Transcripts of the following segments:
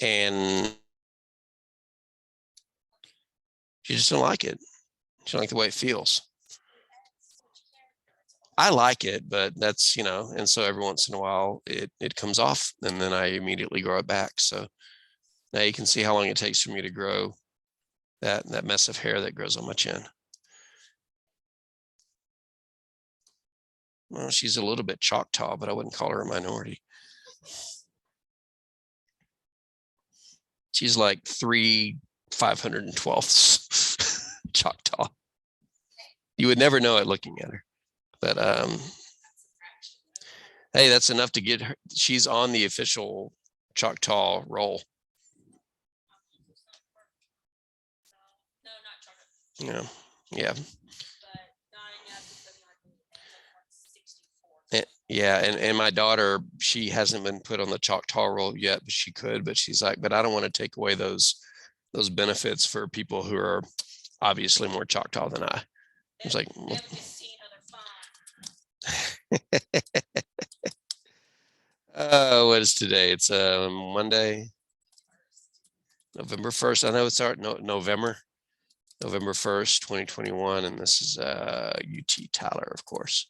and she just don't like it. She don't like the way it feels. I like it, but that's, and so every once in a while it comes off and then I immediately grow it back. So now you can see how long it takes for me to grow that mess of hair that grows on my chin. Well, she's a little bit Choctaw, but I wouldn't call her a minority. She's like 3/512ths Choctaw. You would never know it looking at her, but hey, that's enough to get her. She's on the official Choctaw roll. Yeah, yeah. Yeah, and my daughter, she hasn't been put on the Choctaw roll yet, but she could. But she's like, but I don't want to take away those benefits for people who are obviously more Choctaw than I. It's like, what is today? It's Monday, November 1st. I know it's November 1st, 2021, and this is UT Tyler, of course.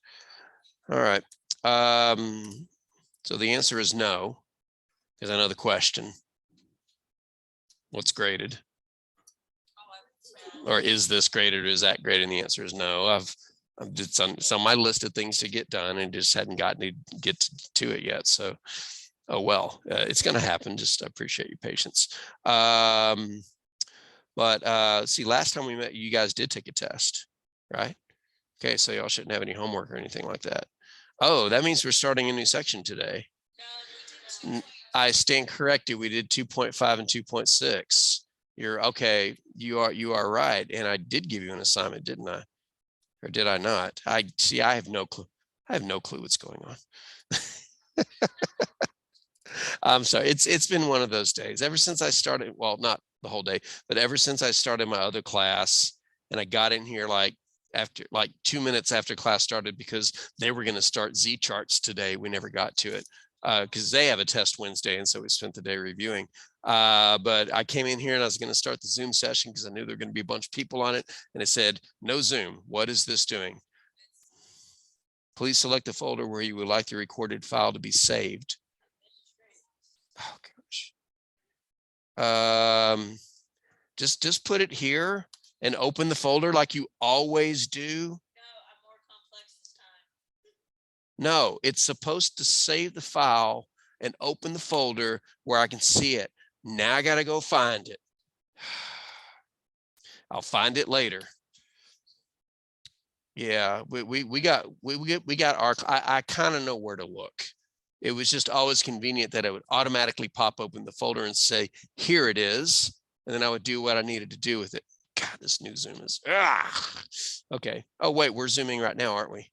All right. So the answer is no, because I know the question. What's graded? Or is this graded or is that graded? And the answer is no. I've did some my list of things to get done and just hadn't gotten to get to it yet. So, oh well, it's going to happen. Just appreciate your patience. But see, last time we met, you guys did take a test, right? Okay, so y'all shouldn't have any homework or anything like that. Oh, that means we're starting a new section today. I stand corrected. We did 2.5 and 2.6. You're okay. You are right. And I did give you an assignment, didn't I? Or did I not? I have no clue. I have no clue what's going on. I'm sorry. It's been one of those days ever since I started. Well, not the whole day, but ever since I started my other class and I got in here like 2 minutes after class started because they were going to start Z charts today. We never got to it because they have a test Wednesday. And so we spent the day reviewing. But I came in here and I was going to start the Zoom session because I knew there were going to be a bunch of people on it. And it said, no Zoom. What is this doing? Please select the folder where you would like the recorded file to be saved. Oh gosh. Just put it here and open the folder like you always do. No, it's supposed to save the file and open the folder where I can see it. Now I got to go find it. I'll find it later. Yeah, we got our, I kind of know where to look. It was just always convenient that it would automatically pop open the folder and say, here it is. And then I would do what I needed to do with it. God, this new Zoom is, okay. Oh, wait, we're Zooming right now, aren't we?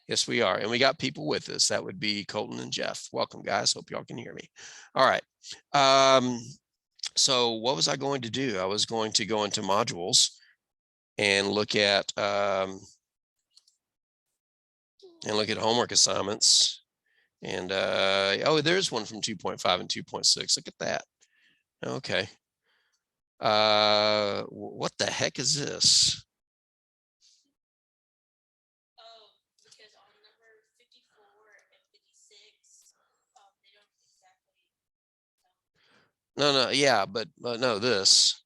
Yes, we are. And we got people with us. That would be Colton and Jeff. Welcome, guys. Hope y'all can hear me. All right. So what was I going to do? I was going to go into modules and look at homework assignments. And oh, there's one from 2.5 and 2.6. Look at that. Okay. What the heck is this? Because on number 54 and 56, they don't exactly. No, yeah, but no, this.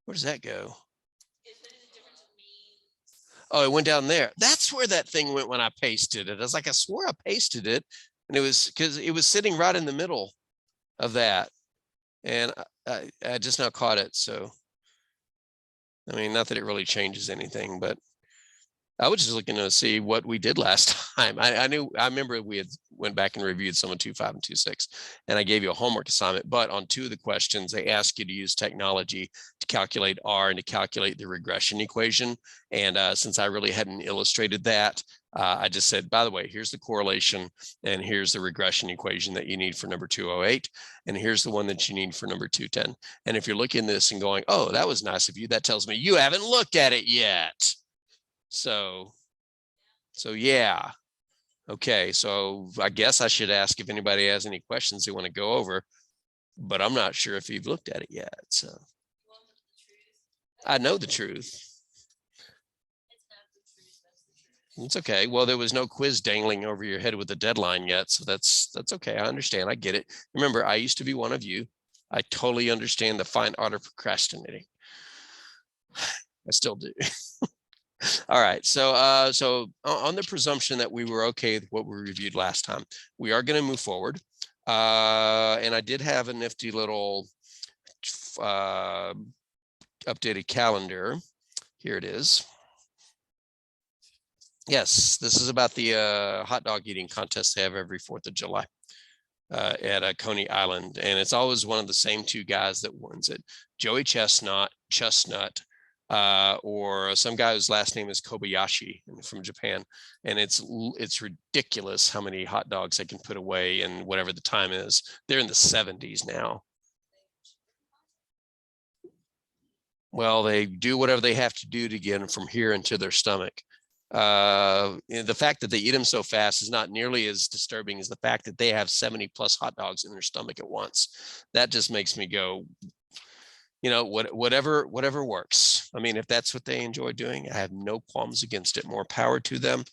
Where does that go? Oh, it went down there. That's where that thing went when I pasted it. I was like, I swore I pasted it. And it was because it was sitting right in the middle of that. And I just now caught it. So, I mean, not that it really changes anything, but I was just looking to see what we did last time. I remember we had went back and reviewed some of 2.5 and 2.6, and I gave you a homework assignment, but on 2 of the questions, they ask you to use technology to calculate R and to calculate the regression equation. And since I really hadn't illustrated that, I just said, by the way, here's the correlation and here's the regression equation that you need for number 208. And here's the one that you need for number 210. And if you're looking at this and going, oh, that was nice of you, that tells me you haven't looked at it yet. So yeah. Okay, so I guess I should ask if anybody has any questions they want to go over, but I'm not sure if you've looked at it yet. So You want the truth? I know the truth. It's not the truth, that's the truth. It's okay. Well, there was no quiz dangling over your head with a deadline yet, so that's okay. I understand. I get it. Remember, I used to be one of you. I totally understand the fine art of procrastinating. I still do. All right. So on the presumption that we were okay with what we reviewed last time, we are going to move forward. And I did have a nifty little updated calendar. Here it is. Yes, this is about the hot dog eating contest they have every 4th of July at Coney Island. And it's always one of the same two guys that wins it. Joey Chestnut, or some guy whose last name is Kobayashi from Japan. And it's ridiculous how many hot dogs they can put away and whatever the time is. They're in the 70s now. Well, they do whatever they have to do to get them from here into their stomach. The fact that they eat them so fast is not nearly as disturbing as the fact that they have 70 plus hot dogs in their stomach at once. That just makes me go, whatever works. I mean, if that's what they enjoy doing, I have no qualms against it. More power to them.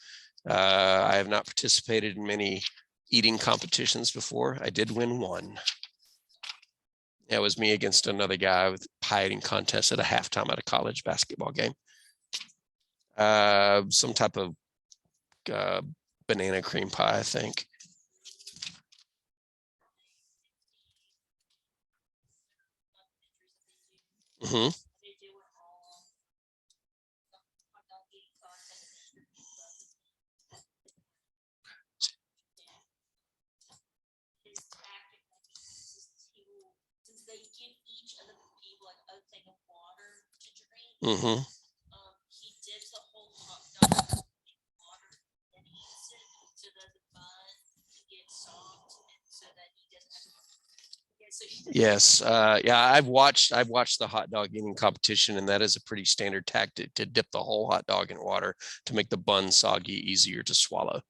I have not participated in many eating competitions before. I did win one. That was me against another guy with pie eating contest at a halftime at a college basketball game. Some type of banana cream pie, I think. Mm-hmm. They give each of the people like a thing of water to drink. Mm-hmm. He dips the whole hot dog in water and eats it so that the bun gets soft and so that he doesn't have to. Yes. Yeah, I've watched the hot dog eating competition, and that is a pretty standard tactic to dip the whole hot dog in water to make the bun soggy, easier to swallow.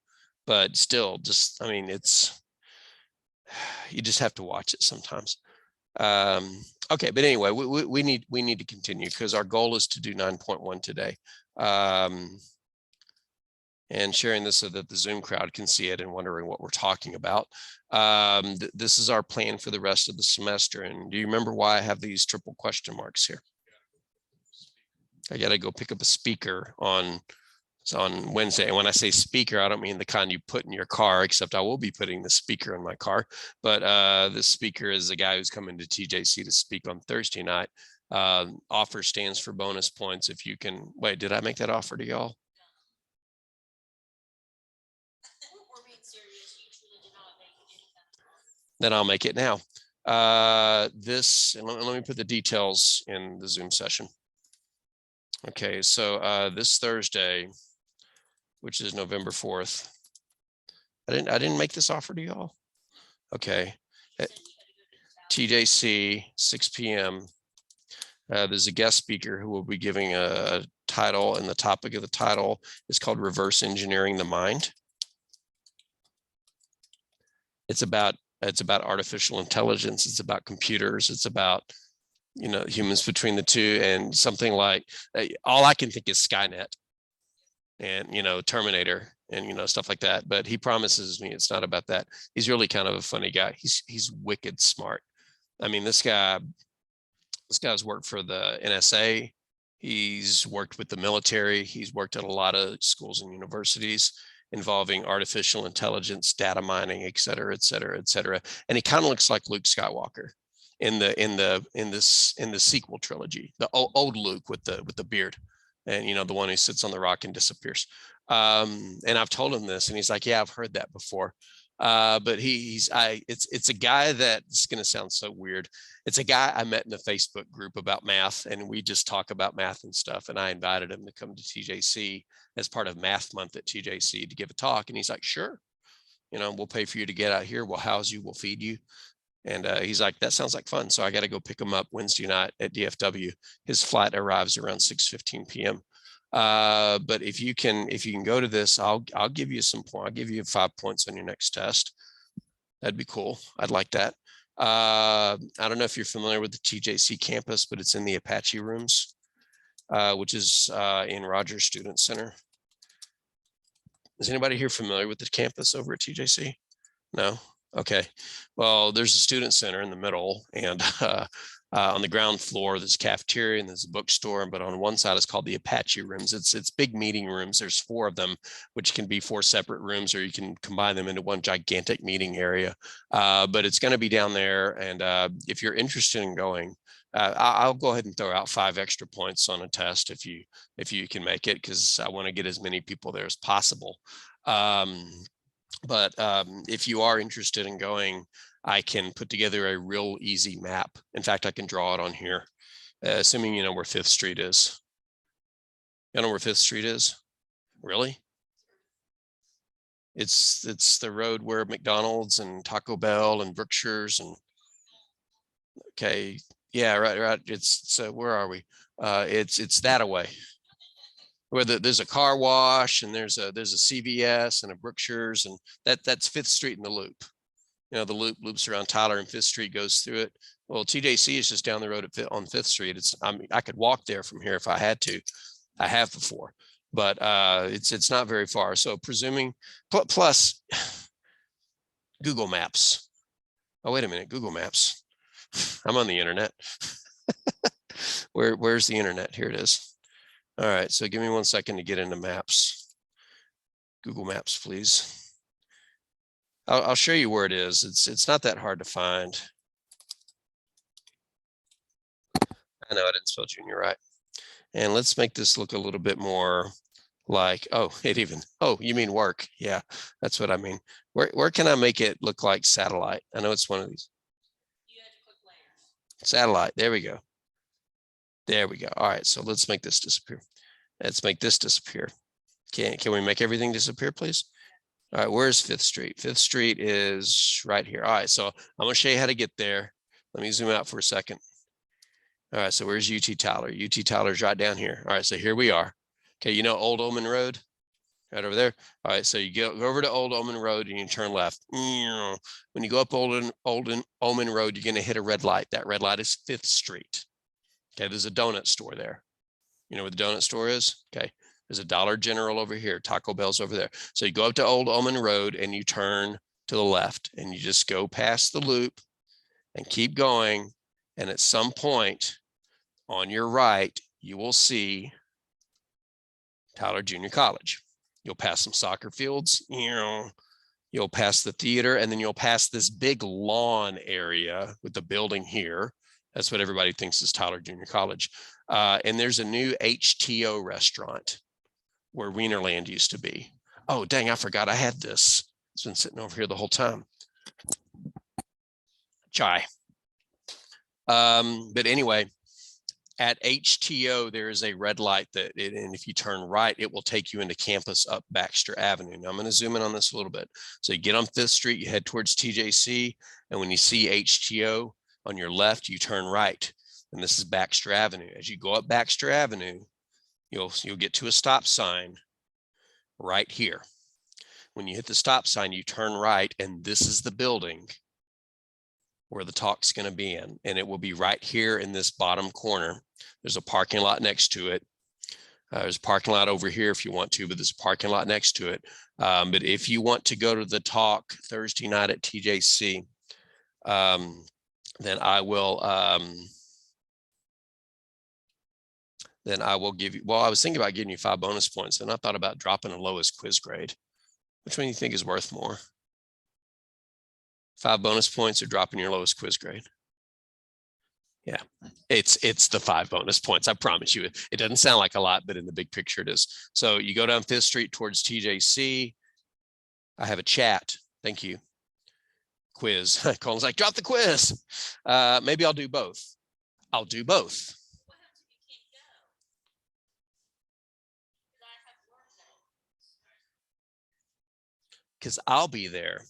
But still, I mean, you just have to watch it sometimes. Okay, but anyway, we need to continue because our goal is to do 9.1 today. And sharing this so that the Zoom crowd can see it and wondering what we're talking about. This is our plan for the rest of the semester. And do you remember why I have these triple question marks here? I got to go pick up a speaker on Wednesday. And when I say speaker, I don't mean the kind you put in your car, except I will be putting the speaker in my car. But this speaker is a guy who's coming to TJC to speak on Thursday night. Offer stands for bonus points if you can. Wait, did I make that offer to y'all? Then I'll make it now. Let me put the details in the Zoom session. Okay, so this Thursday, which is November 4th. I didn't make this offer to y'all. Okay. At TJC, 6 p.m. There's a guest speaker who will be giving a title, and the topic of the title is called Reverse Engineering the Mind. It's about artificial intelligence. It's about computers. It's about, humans between the two, and something like all I can think is Skynet and, Terminator and, stuff like that. But he promises me it's not about that. He's really kind of a funny guy. He's wicked smart. I mean, this guy's worked for the NSA. He's worked with the military. He's worked at a lot of schools and universities involving artificial intelligence, data mining, et cetera, et cetera, et cetera. And he kind of looks like Luke Skywalker in the sequel trilogy, the old Luke with the beard, and the one who sits on the rock and disappears. And I've told him this, and he's like, "Yeah, I've heard that before." But it's a guy that's going to sound so weird. It's a guy I met in the Facebook group about math, and we just talk about math and stuff. And I invited him to come to TJC as part of Math Month at TJC to give a talk. And he's like, "Sure, we'll pay for you to get out here. We'll house you. We'll feed you." And he's like, "That sounds like fun." So I got to go pick him up Wednesday night at DFW. His flight arrives around 6:15 p.m. But if you can go to this, I'll give you some point. I'll give you 5 points on your next test. That'd be cool. I'd like that. I don't know if you're familiar with the TJC campus, but it's in the Apache rooms, which is in Rogers Student Center. Is anybody here familiar with the campus over at TJC? No? Okay. Well, there's a student center in the middle, and on the ground floor, there's a cafeteria and there's a bookstore, but on one side it's called the Apache rooms. It's big meeting rooms. There's 4 of them, which can be 4 separate rooms, or you can combine them into one gigantic meeting area. But it's going to be down there. And if you're interested in going, I'll go ahead and throw out 5 extra points on a test if you can make it, because I want to get as many people there as possible. But if you are interested in going, I can put together a real easy map. In fact, I can draw it on here, assuming you know where 5th Street is. You know where 5th Street is? Really? It's the road where McDonald's and Taco Bell and Brookshire's and okay, yeah, right. It's where are we? It's that away. Where there's a car wash and there's a CVS and a Brookshire's, and that's 5th Street in the loop. You know, the loop loops around Tyler and 5th Street, goes through it. Well, TJC is just down the road on 5th Street. I could walk there from here if I had to. I have before, but it's not very far. So presuming plus Google Maps. Oh, wait a minute, Google Maps. I'm on the internet. Where's the internet? Here it is. All right, so give me 1 second to get into maps. Google Maps, please. I'll show you where it is. It's not that hard to find. I know I didn't spell junior right. And let's make this look a little bit more like, oh, you mean work. Yeah, that's what I mean. Where can I make it look like satellite? I know it's one of these. You had to click layers. Satellite, there we go. There we go. All right, so let's make this disappear. Let's make this disappear. Can we make everything disappear, please? All right, where's 5th Street? 5th Street is right here. All right, so I'm gonna show you how to get there. Let me zoom out for a second. All right, so where's UT Tyler? UT Tyler's right down here. All right, so here we are. Okay, you know Old Omen Road? Right over there. All right, so you go over to Old Omen Road and you turn left. When you go up Old Omen Road, you're gonna hit a red light. That red light is 5th Street. Okay, there's a donut store there. You know where the donut store is? Okay. There's a Dollar General over here. Taco Bell's over there. So you go up to Old Omen Road and you turn to the left and you just go past the loop and keep going. And at some point on your right, you will see Tyler Junior College. You'll pass some soccer fields, you'll pass the theater, and then you'll pass this big lawn area with the building here. That's what everybody thinks is Tyler Junior College. And there's a new HTO restaurant where Wienerland used to be. Oh, dang, I forgot I had this. It's been sitting over here the whole time. Chai. But anyway, at HTO, there is a red light and if you turn right, it will take you into campus up Baxter Avenue. Now I'm going to zoom in on this a little bit. So you get on 5th Street, you head towards TJC, and when you see HTO on your left, you turn right. And this is Baxter Avenue. As you go up Baxter Avenue, you'll get to a stop sign right here. When you hit the stop sign, you turn right, and this is the building where the talk's going to be in, and it will be right here in this bottom corner. There's a parking lot next to it. There's a parking lot over here if you want to, but there's a parking lot next to it. But if you want to go to the talk Thursday night at TJC, then I will give you, well, I was thinking about giving you 5 bonus points, and I thought about dropping the lowest quiz grade. Which one do you think is worth more? 5 bonus points or dropping your lowest quiz grade? Yeah, it's the 5 bonus points. I promise you. It doesn't sound like a lot, but in the big picture it is. So you go down 5th Street towards TJC. I have a chat. Thank you. Quiz. Colin's like, drop the quiz. Maybe I'll do both. I'll do both. What happens if you can't go? 'Cause I have work that. Because I'll be there.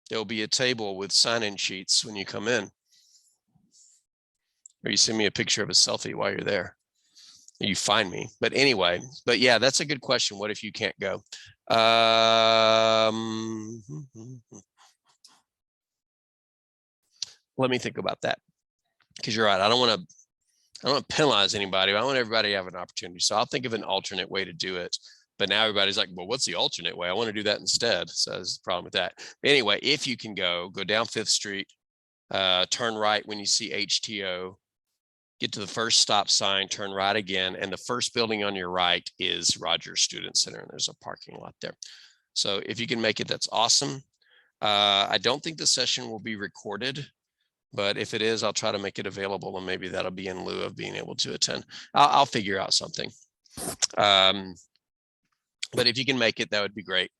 There'll be a table with sign-in sheets when you come in. or you send me a picture of a selfie while you're there. You find me. But anyway, but yeah, that's a good question. What if you can't go? Let me think about that, because you're right. I don't want to penalize anybody. I want everybody to have an opportunity. So I'll think of an alternate way to do it. But now everybody's like, well, what's the alternate way? I want to do that instead. So there's a problem with that. But anyway, if you can go down 5th Street, turn right when you see HTO, get to the first stop sign, turn right again. And the first building on your right is Rogers Student Center. And there's a parking lot there. So if you can make it, that's awesome. I don't think the session will be recorded, but if it is, I'll try to make it available, and maybe that'll be in lieu of being able to attend. I'll figure out something. But if you can make it, that would be great,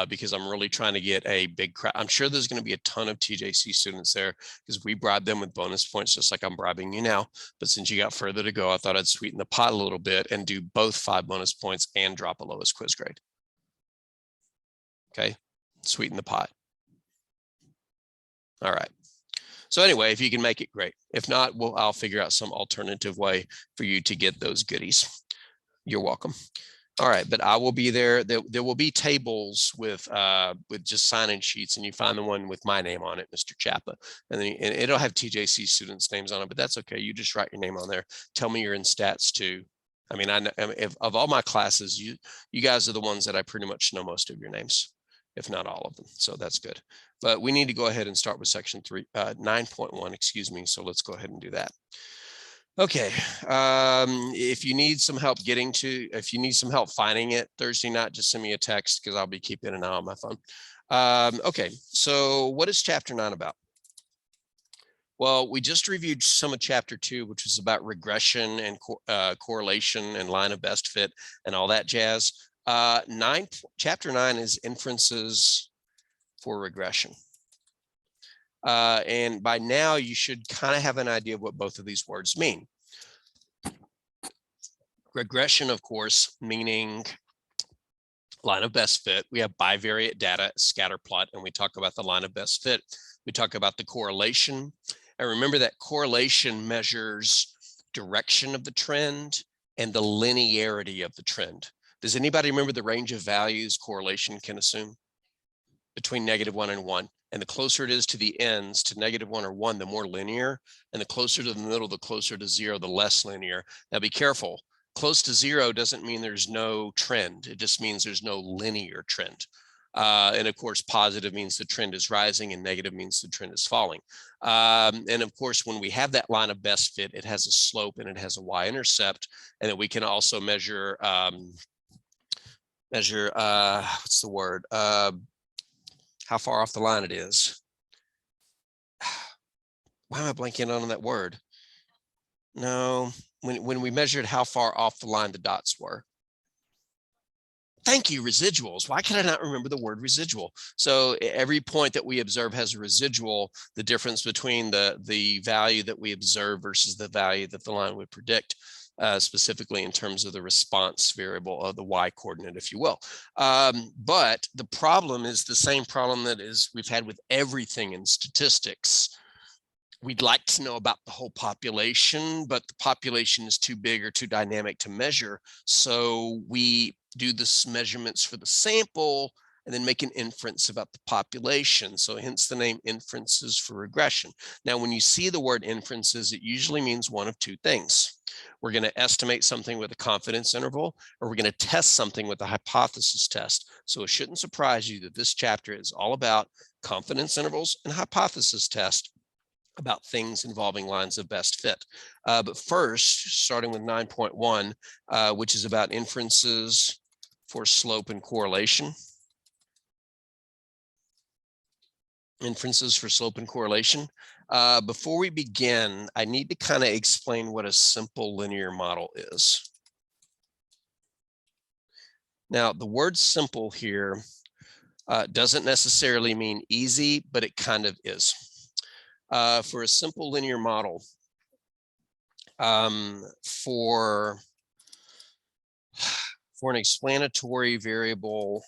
because I'm really trying to get a big crowd. I'm sure there's going to be a ton of TJC students there, because we bribe them with bonus points, just like I'm bribing you now. But since you got further to go, I thought I'd sweeten the pot a little bit and do both 5 bonus points and drop a lowest quiz grade. Okay, sweeten the pot. All right. So anyway, if you can make it, great. If not, I'll figure out some alternative way for you to get those goodies. You're welcome. All right, but I will be there. There will be tables with just sign-in sheets, and you find the one with my name on it, Mr. Chapa, and then and it'll have TJC students' names on it. But that's okay. You just write your name on there. Tell me you're in stats too. I mean, if of all my classes, you guys are the ones that I pretty much know most of your names, if not all of them. So that's good. But we need to go ahead and start with section 9.1, excuse me. So let's go ahead and do that. Okay. If you need some help if you need some help finding it Thursday night, just send me a text, because I'll be keeping an eye on my phone. Okay. So what is chapter 9 about? Well, we just reviewed some of chapter 2, which was about regression and correlation and line of best fit and all that jazz. Chapter 9 is inferences for regression. And by now you should kind of have an idea of what both of these words mean. Regression, of course, meaning line of best fit. We have bivariate data, scatter plot, and we talk about the line of best fit. We talk about the correlation. And remember that correlation measures direction of the trend and the linearity of the trend. Does anybody remember the range of values correlation can assume? Between -1 and 1. And the closer it is to the ends, to -1 or 1, the more linear. And the closer to the middle, the closer to 0, the less linear. Now be careful. Close to 0 doesn't mean there's no trend. It just means there's no linear trend. And of course, positive means the trend is rising, and negative means the trend is falling. And of course, when we have that line of best fit, it has a slope and it has a y-intercept. And then we can also measure, what's the word? How far off the line it is. Why am I blanking on that word? No, when we measured how far off the line the dots were. Thank you, residuals. Why can I not remember the word residual? So every point that we observe has a residual, the difference between the value that we observe versus the value that the line would predict. Specifically in terms of the response variable of the y coordinate, if you will. But the problem is the same problem that we've had with everything in statistics. We'd like to know about the whole population, but the population is too big or too dynamic to measure. So we do the measurements for the sample and then make an inference about the population. So hence the name inferences for regression. Now, when you see the word inferences, it usually means one of two things. We're going to estimate something with a confidence interval, or we're going to test something with a hypothesis test. So it shouldn't surprise you that this chapter is all about confidence intervals and hypothesis test about things involving lines of best fit. But first, starting with 9.1, which is about inferences for slope and correlation. Inferences for slope and correlation. Before we begin, I need to kind of explain what a simple linear model is. Now, the word simple here doesn't necessarily mean easy, but it kind of is. For a simple linear model, for an explanatory variable,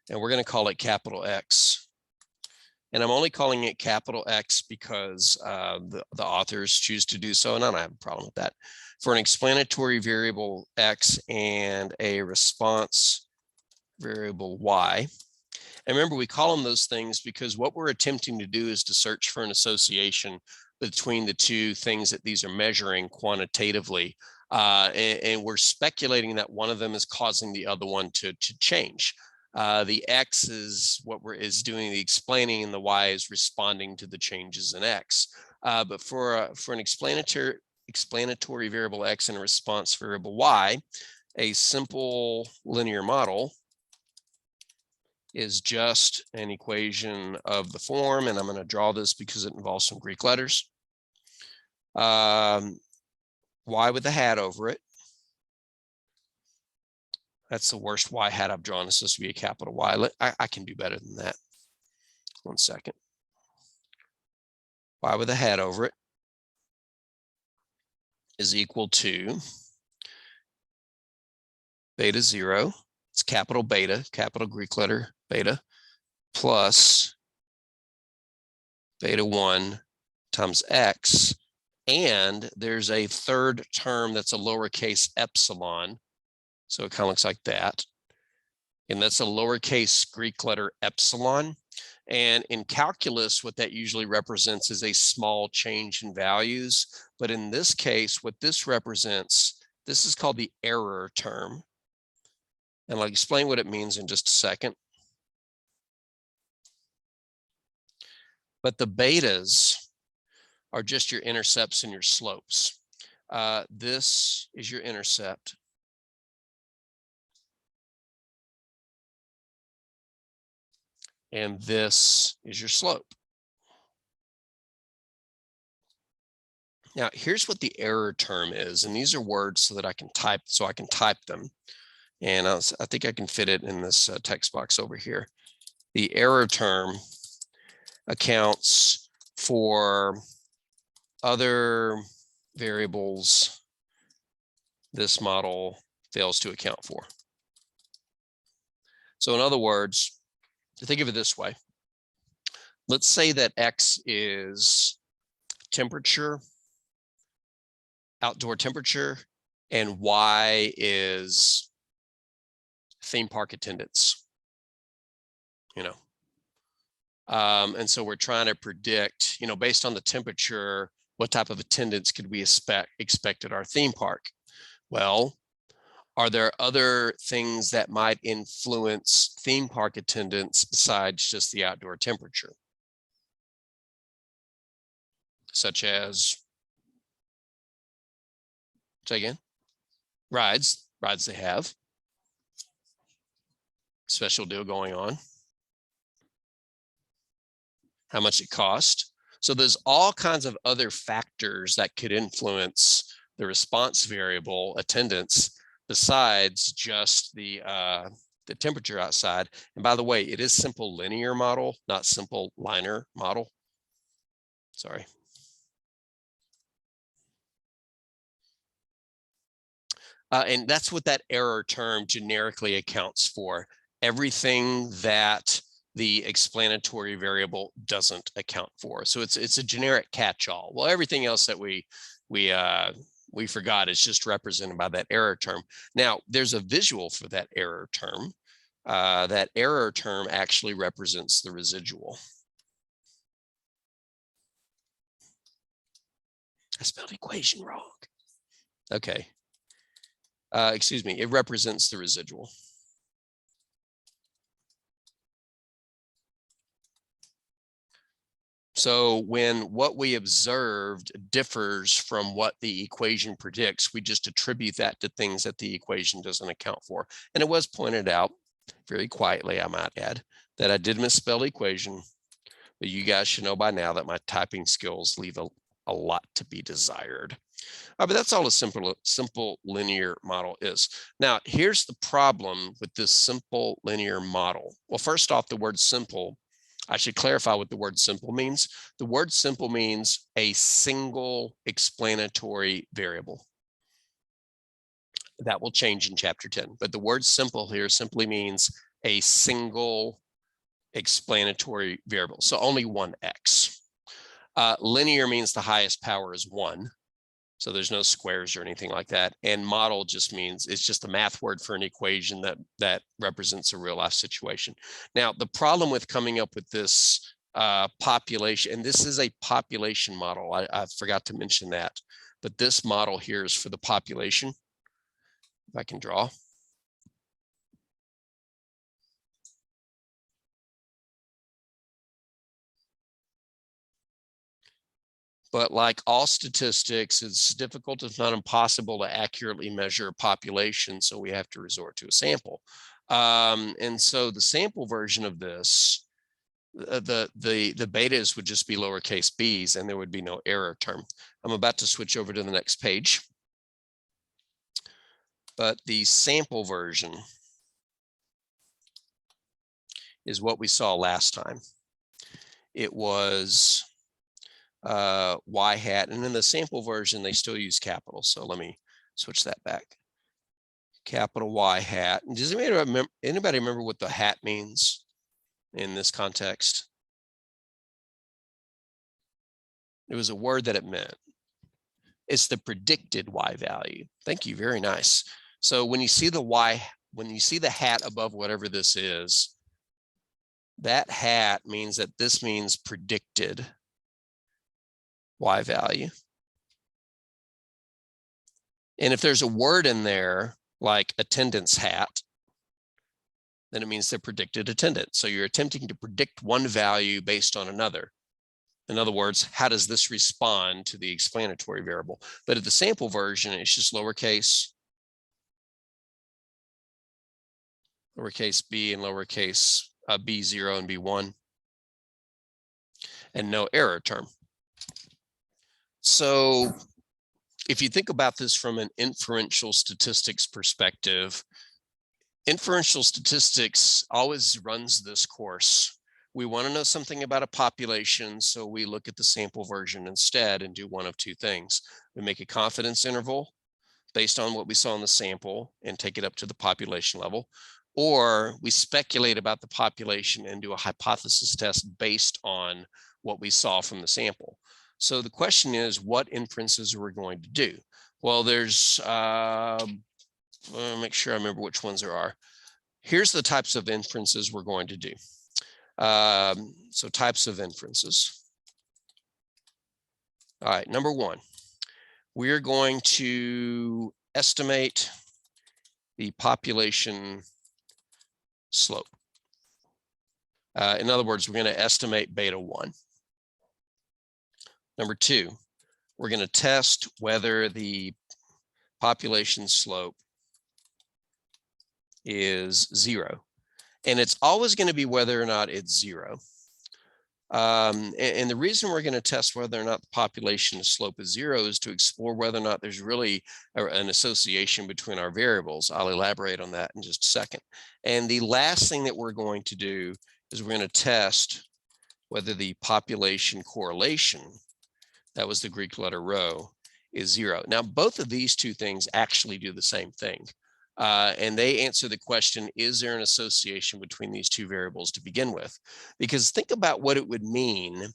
and we're going to call it capital X, And I'm only calling it capital X because the authors choose to do so, and I don't have a problem with that. For an explanatory variable X and a response variable Y. And remember, we call them those things because what we're attempting to do is to search for an association between the two things that these are measuring quantitatively. And we're speculating that one of them is causing the other one to change. The X is what is doing the explaining, and the Y is responding to the changes in X. But for an explanatory variable X and a response variable Y, a simple linear model is just an equation of the form, and I'm going to draw this because it involves some Greek letters. Y with a hat over it. That's the worst Y hat I've drawn. It's supposed to be a capital Y. I can do better than that. 1 second. Y with a hat over it is equal to beta 0. It's capital beta, capital Greek letter beta, plus beta 1 times X. And there's a third term that's a lowercase epsilon. So it kind of looks like that. And that's a lowercase Greek letter epsilon. And in calculus, what that usually represents is a small change in values. But in this case, what this represents, this is called the error term. And I'll explain what it means in just a second. But the betas are just your intercepts and your slopes. This is your intercept. And this is your slope. Now, here's what the error term is. And these are words so that I can type them. And I think I can fit it in this text box over here. The error term accounts for other variables this model fails to account for. So in other words, to think of it this way, let's say that X is temperature, outdoor temperature, and Y is theme park attendance, and so we're trying to predict, based on the temperature, what type of attendance could we expect at our theme park? Well, are there other things that might influence theme park attendance besides just the outdoor temperature? Such as, say again? Rides they have. Special deal going on. How much it cost. So there's all kinds of other factors that could influence the response variable attendance besides just the temperature outside. And by the way, it is simple linear model, not simple linear model. Sorry. And that's what that error term generically accounts for. Everything that the explanatory variable doesn't account for. So it's a generic catch-all. Well, everything else that we forgot is just represented by that error term. Now, there's a visual for that error term. That error term actually represents the residual. I spelled equation wrong. Okay. Excuse me, it represents the residual. So when what we observed differs from what the equation predicts, we just attribute that to things that the equation doesn't account for. And it was pointed out, very quietly, I might add, that I did misspell equation, but you guys should know by now that my typing skills leave a lot to be desired. But that's all a simple linear model is. Now, here's the problem with this simple linear model. Well, first off, the word simple, I should clarify what the word simple means. The word simple means a single explanatory variable. That will change in chapter 10. But the word simple here simply means a single explanatory variable. So only one x. Linear means the highest power is 1. So there's no squares or anything like that. And model just means it's just a math word for an equation that represents a real life situation. Now, the problem with coming up with this population, and this is a population model. I forgot to mention that, but this model here is for the population. If I can draw. But like all statistics, it's difficult, if not impossible, to accurately measure a population. So we have to resort to a sample. And so the sample version of this, the betas would just be lowercase b's, and there would be no error term. I'm about to switch over to the next page. But the sample version is what we saw last time. It was y hat, and in the sample version they still use capital, so let me switch that back. Capital Y hat. And does anybody remember what the hat means in this context? It was a word that it meant. It's the predicted Y value. Thank you, very nice. So when you see the Y, when you see the hat above whatever this is, that hat means that this means predicted Y value. And if there's a word in there like attendance hat, then it means the predicted attendance. So you're attempting to predict one value based on another. In other words, how does this respond to the explanatory variable? But at the sample version, it's just lowercase b and lowercase b0 and b1, and no error term. So if you think about this from an inferential statistics perspective, inferential statistics always runs this course. We want to know something about a population, so we look at the sample version instead and do one of two things. We make a confidence interval based on what we saw in the sample and take it up to the population level, or we speculate about the population and do a hypothesis test based on what we saw from the sample. So the question is, what inferences are we going to do? Well, there's, I'll make sure I remember which ones there are. Here's the types of inferences we're going to do. So types of inferences. All right, number one, we're going to estimate the population slope. In other words, we're going to estimate beta 1. Number two, we're going to test whether the population slope is 0. And it's always going to be whether or not it's 0. And the reason we're going to test whether or not the population slope is 0 is to explore whether or not there's really an association between our variables. I'll elaborate on that in just a second. And the last thing that we're going to do is we're going to test whether the population correlation, that was the Greek letter rho, is 0. Now, both of these two things actually do the same thing. And they answer the question, is there an association between these two variables to begin with? Because think about what it would mean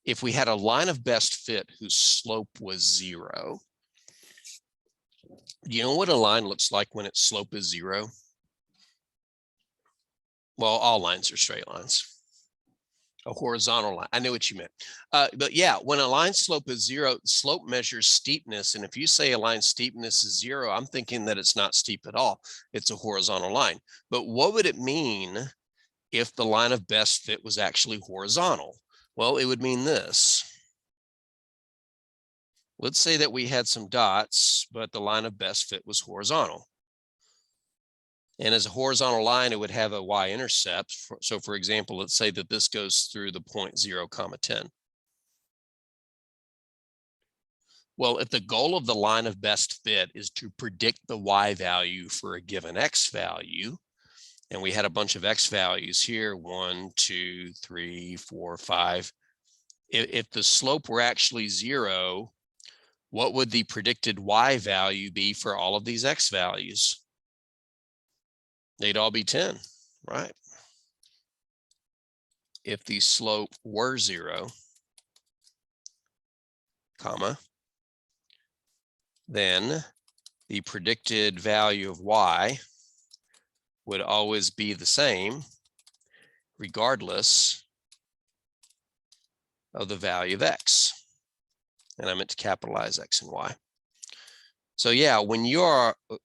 if we had a line of best fit whose slope was 0. Do you know what a line looks like when its slope is 0? Well, all lines are straight lines. A horizontal line. I know what you meant. But yeah, when a line slope is 0, slope measures steepness. And if you say a line steepness is 0, I'm thinking that it's not steep at all. It's a horizontal line. But what would it mean if the line of best fit was actually horizontal? Well, it would mean this. Let's say that we had some dots, but the line of best fit was horizontal. And as a horizontal line, it would have a y-intercept. So for example, let's say that this goes through the point 0, 10. Well, if the goal of the line of best fit is to predict the y value for a given x value, and we had a bunch of x values here, 1, 2, 3, 4, 5. If the slope were actually 0, what would the predicted y value be for all of these x values? They'd all be 10, right? if the slope were 0, comma, then the predicted value of y would always be the same regardless of the value of x. And I meant to capitalize x and y. So yeah, when you're, let's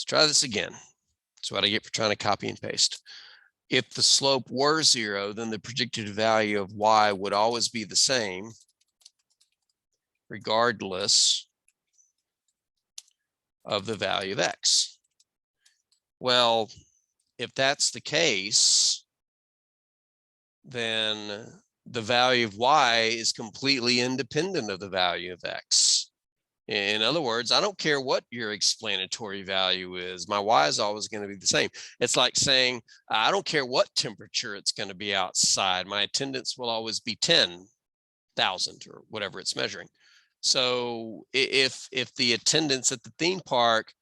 try this again. That's what I get for trying to copy and paste. If the slope were 0, then the predicted value of y would always be the same regardless of the value of x. Well, if that's the case, then the value of y is completely independent of the value of x. In other words, I don't care what your explanatory value is, my y is always going to be the same. It's like saying, I don't care what temperature it's going to be outside, my attendance will always be 10,000 or whatever it's measuring. So if the attendance at the theme park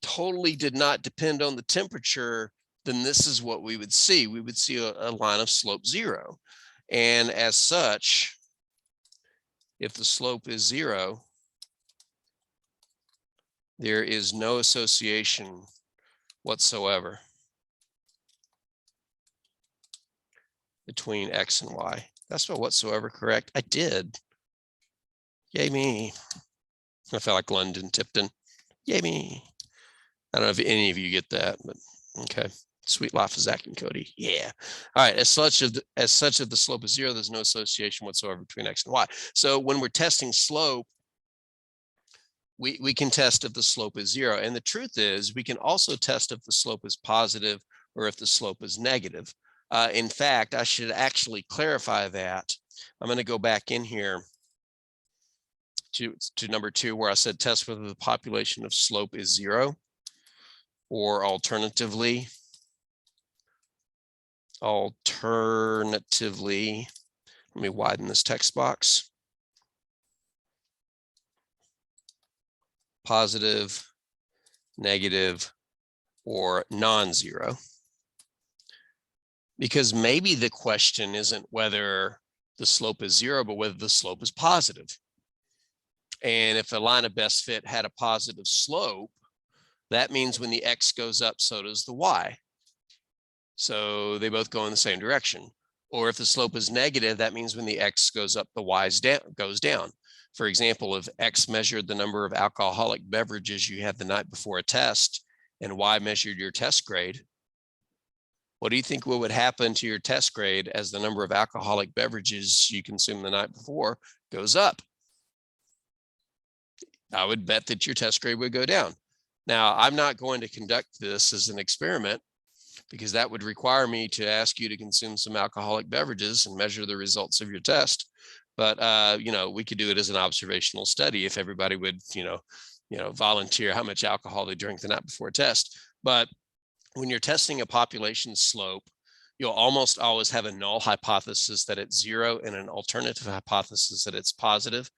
totally did not depend on the temperature, then this is what we would see. We would see a line of slope 0. And as such, if the slope is 0, there is no association whatsoever between x and y. That's what whatsoever correct. I did. Yay me. I felt like London Tipton. Yay me. I don't know if any of you get that, but okay. Sweet life of Zach and Cody. Yeah. All right. As such, if the slope is 0, there's no association whatsoever between x and y. So when we're testing slope, we can test if the slope is 0. And the truth is, we can also test if the slope is positive or if the slope is negative. In fact, I should actually clarify that. I'm going to go back in here to number 2, where I said test whether the population of slope is 0, or alternatively, let me widen this text box. Positive, negative, or non-zero. Because maybe the question isn't whether the slope is 0, but whether the slope is positive. And if a line of best fit had a positive slope, that means when the x goes up, so does the y. So they both go in the same direction. Or if the slope is negative, that means when the x goes up, the y goes down. For example, if x measured the number of alcoholic beverages you had the night before a test, and y measured your test grade, what do you think would happen to your test grade as the number of alcoholic beverages you consumed the night before goes up? I would bet that your test grade would go down. Now, I'm not going to conduct this as an experiment, because that would require me to ask you to consume some alcoholic beverages and measure the results of your test. But we could do it as an observational study if everybody would, volunteer how much alcohol they drank the night before a test. But when you're testing a population slope, you'll almost always have a null hypothesis that it's 0 and an alternative hypothesis that it's positive,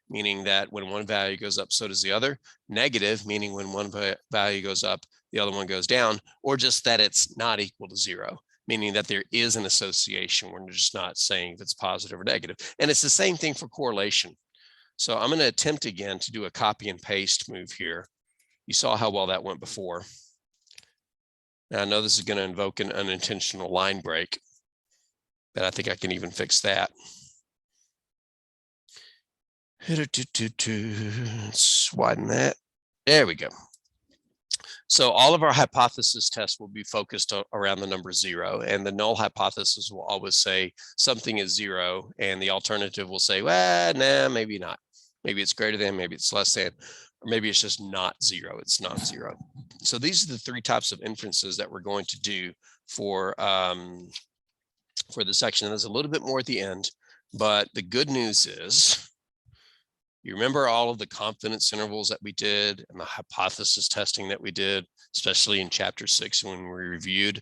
meaning that when one value goes up, so does the other. Negative, meaning when one value goes up, the other one goes down, or just that it's not equal to 0, meaning that there is an association. We're just not saying if it's positive or negative. And it's the same thing for correlation. So I'm going to attempt again to do a copy and paste move here. You saw how well that went before. Now I know this is going to invoke an unintentional line break, but I think I can even fix that. Let's widen that. There we go. So all of our hypothesis tests will be focused around the number 0, and the null hypothesis will always say something is 0, and the alternative will say, well, nah, maybe not. Maybe it's greater than, maybe it's less than, or maybe it's just not 0, it's non-zero. So these are the 3 types of inferences that we're going to do for the section. There's a little bit more at the end, but the good news is, you remember all of the confidence intervals that we did and the hypothesis testing that we did, especially in chapter 6 when we reviewed.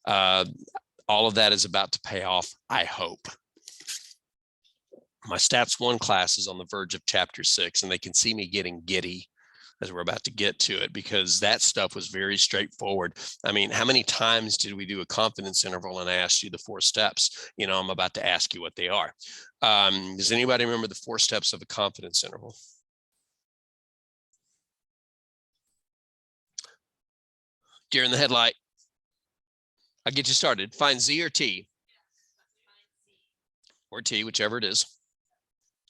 All of that is about to pay off, I hope. My Stats 1 class is on the verge of chapter 6, and they can see me getting giddy as we're about to get to it, because that stuff was very straightforward. I mean, how many times did we do a confidence interval and I asked you the 4 steps? You know, I'm about to ask you what they are. Does anybody remember the 4 steps of a confidence interval? Deer in the headlight. I'll get you started. Find Z or T. Or T, whichever it is.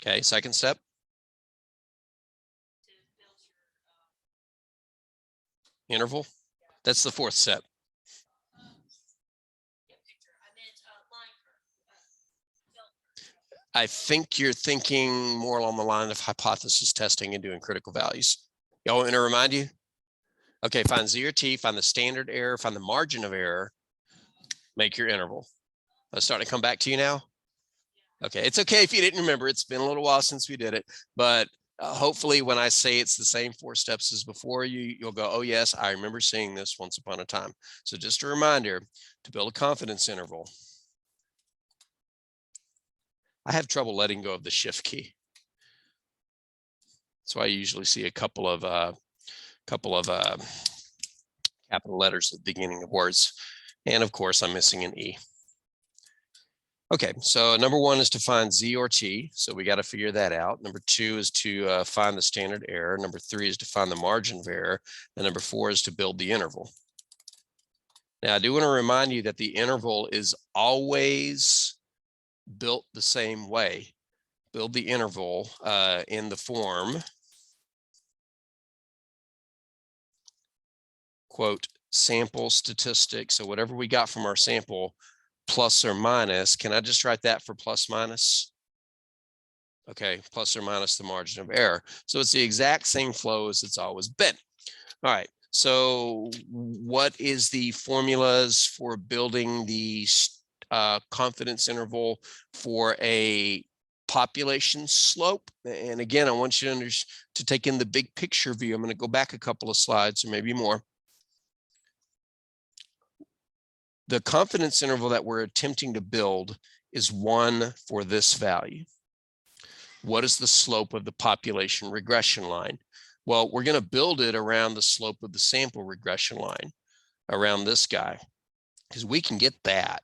Okay, second step. Interval. That's the 4th step. I think you're thinking more along the line of hypothesis testing and doing critical values. Y'all want me to remind you? Okay, find Z or T, find the standard error, find the margin of error, make your interval. Let's start to come back to you now. Okay, it's okay if you didn't remember. It's been a little while since we did it, but hopefully when I say it's the same 4 steps as before, you'll go, oh yes, I remember seeing this once upon a time. So just a reminder to build a confidence interval. I have trouble letting go of the shift key. That's why I usually see a couple of capital letters at the beginning of words. And of course, I'm missing an E. Okay, so number 1 is to find Z or T. So we got to figure that out. Number 2 is to find the standard error. Number 3 is to find the margin of error. And number 4 is to build the interval. Now, I do want to remind you that the interval is always built the same way. Build the interval in the form, quote, sample statistics. So whatever we got from our sample, plus or minus. Can I just write that for plus minus? Okay, plus or minus the margin of error. So it's the exact same flow as it's always been. All right, so what is the formulas for building the confidence interval for a population slope? And again, I want you to take in the big picture view. I'm going to go back a couple of slides or maybe more. The confidence interval that we're attempting to build is 1 for this value. What is the slope of the population regression line? Well, we're going to build it around the slope of the sample regression line, around this guy, because we can get that.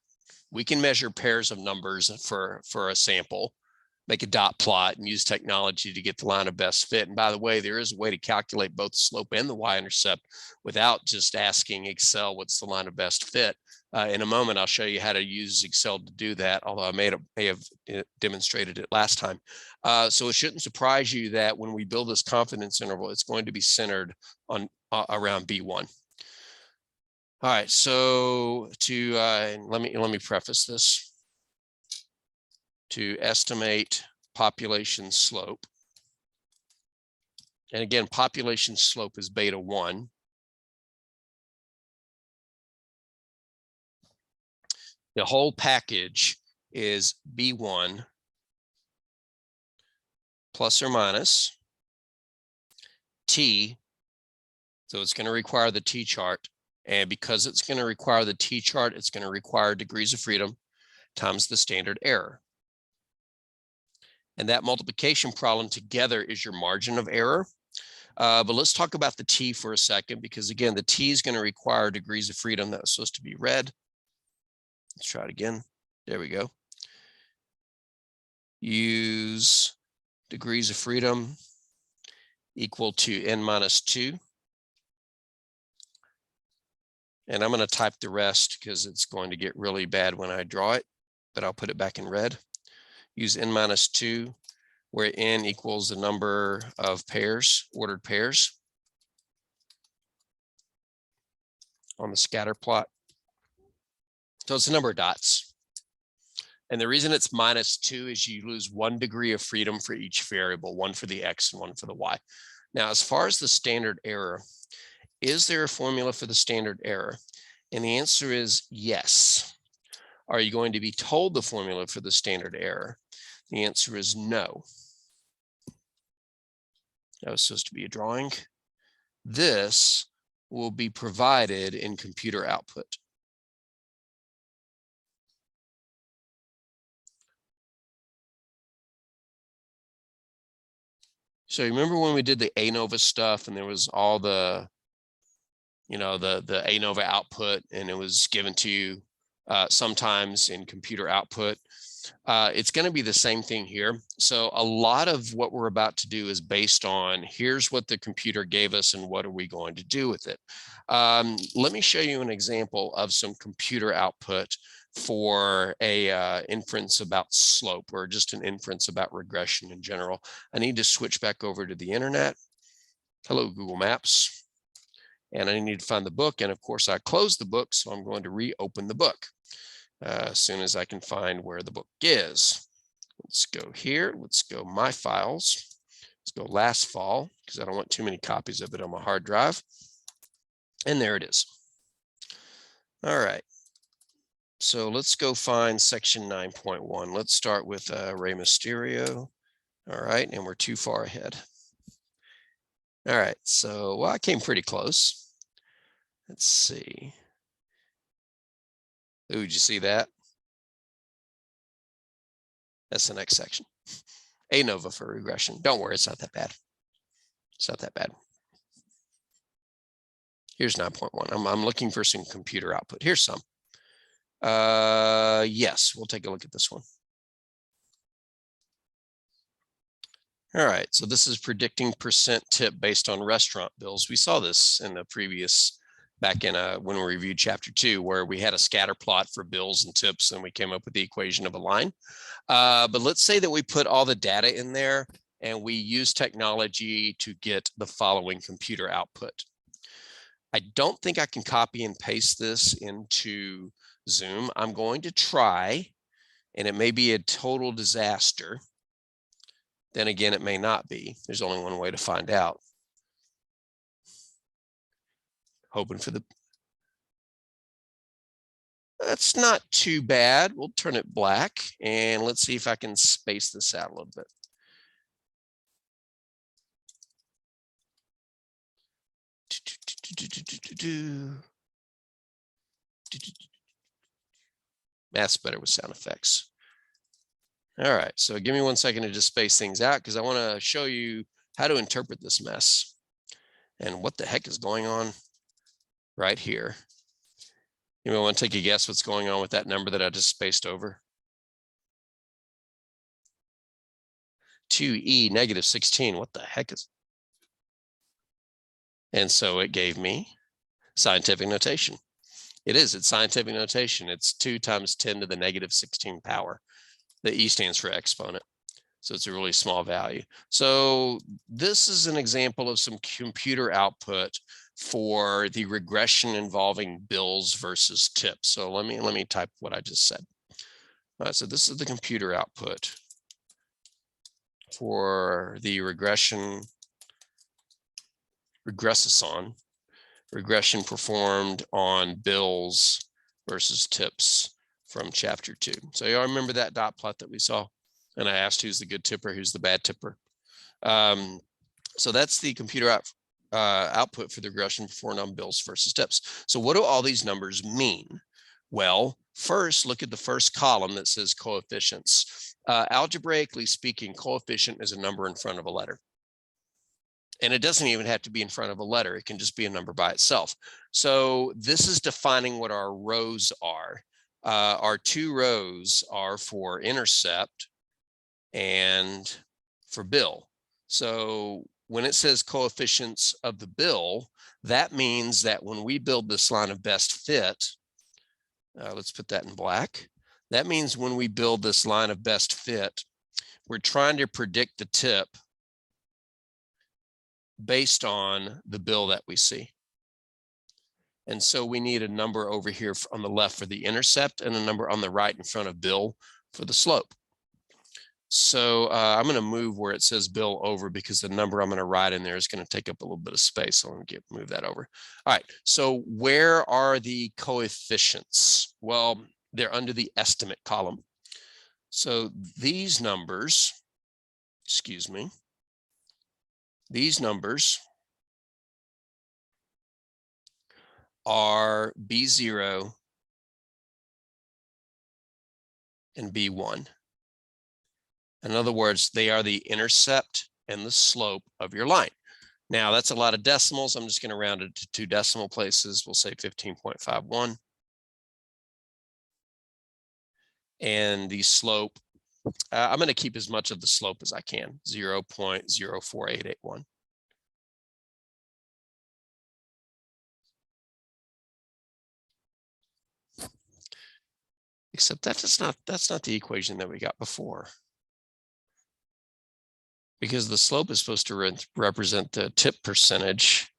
We can measure pairs of numbers for a sample, make a dot plot and use technology to get the line of best fit. And by the way, there is a way to calculate both the slope and the y-intercept without just asking Excel what's the line of best fit. In a moment, I'll show you how to use Excel to do that, although I may have demonstrated it last time. So it shouldn't surprise you that when we build this confidence interval, it's going to be centered on around B1. All right, so to let me preface this. To estimate population slope. And again, population slope is beta 1. The whole package is B1 plus or minus T. So it's going to require the T chart. And because it's going to require the T chart, it's going to require degrees of freedom times the standard error. And that multiplication problem together is your margin of error. But let's talk about the T for a second, because again, the T is going to require degrees of freedom. That was supposed to be red. Let's try it again. There we go. Use degrees of freedom equal to n minus 2. And I'm going to type the rest because it's going to get really bad when I draw it, but I'll put it back in red. Use n minus 2, where n equals the number of pairs, ordered pairs on the scatter plot. So it's the number of dots. And the reason it's minus 2 is you lose 1 degree of freedom for each variable, 1 for the X and 1 for the Y. Now, as far as the standard error, is there a formula for the standard error? And the answer is yes. Are you going to be told the formula for the standard error? The answer is no. That was supposed to be a drawing. This will be provided in computer output. So you remember when we did the ANOVA stuff and there was all the, you know, the ANOVA output, and it was given to you sometimes in computer output. It's going to be the same thing here. So a lot of what we're about to do is based on here's what the computer gave us and what are we going to do with it. Let me show you an example of some computer output for a inference about slope, or just an inference about regression in general. I need to switch back over to the internet. Hello, Google Maps. And I need to find the book. And of course, I closed the book, so I'm going to reopen the book as soon as I can find where the book is. Let's go here. Let's go My Files. Let's go Last Fall, because I don't want too many copies of it on my hard drive. And there it is. All right. So let's go find section 9.1. Let's start with Rey Mysterio. All right, and we're too far ahead. All right, so well, I came pretty close. Let's see. Ooh, did you see that? That's the next section. ANOVA for regression. Don't worry, it's not that bad. It's not that bad. Here's 9.1. I'm looking for some computer output. Here's some. Yes, we'll take a look at this one. All right, so this is predicting percent tip based on restaurant bills. We saw this in the previous, back in when we reviewed chapter 2, where we had a scatter plot for bills and tips, and we came up with the equation of a line. But let's say that we put all the data in there and we use technology to get the following computer output. I don't think I can copy and paste this into Zoom. I'm going to try, and it may be a total disaster. Then again, it may not be. There's only one way to find out. Hoping for the... That's not too bad. We'll turn it black, and let's see if I can space this out a little bit. That's better with sound effects. All right, so give me 1 second to just space things out, because I want to show you how to interpret this mess and what the heck is going on right here. You may want to take a guess what's going on with that number that I just spaced over. 2e negative 16. What the heck is? And so it gave me scientific notation. It's scientific notation. It's 2 times 10 to the negative 16 power. The E stands for exponent. So it's a really small value. So this is an example of some computer output for the regression involving bills versus tips. So let me type what I just said. All right, so this is the computer output for the regression performed on bills versus tips from chapter 2. So y'all remember that dot plot that we saw? And I asked who's the good tipper, who's the bad tipper. So that's the computer output for the regression performed on bills versus tips. So what do all these numbers mean? Well, first, look at the first column that says coefficients. Algebraically speaking, coefficient is a number in front of a letter. And it doesn't even have to be in front of a letter. It can just be a number by itself. So this is defining what our rows are. Our 2 rows are for intercept and for bill. So when it says coefficients of the bill, that means that when we build this line of best fit, let's put that in black. That means when we build this line of best fit, we're trying to predict the tip based on the bill that we see. And so we need a number over here on the left for the intercept and a number on the right in front of bill for the slope. So I'm going to move where it says bill over, because the number I'm going to write in there is going to take up a little bit of space. So I'm going to move that over. All right. So where are the coefficients? Well, they're under the estimate column. So these numbers, excuse me, these numbers are B0 and B1. In other words, they are the intercept and the slope of your line. Now that's a lot of decimals. I'm just going to round it to 2 decimal places. We'll say 15.51. And the slope, I'm going to keep as much of the slope as I can, 0.04881. Except that's not the equation that we got before. Because the slope is supposed to represent the tip percentage.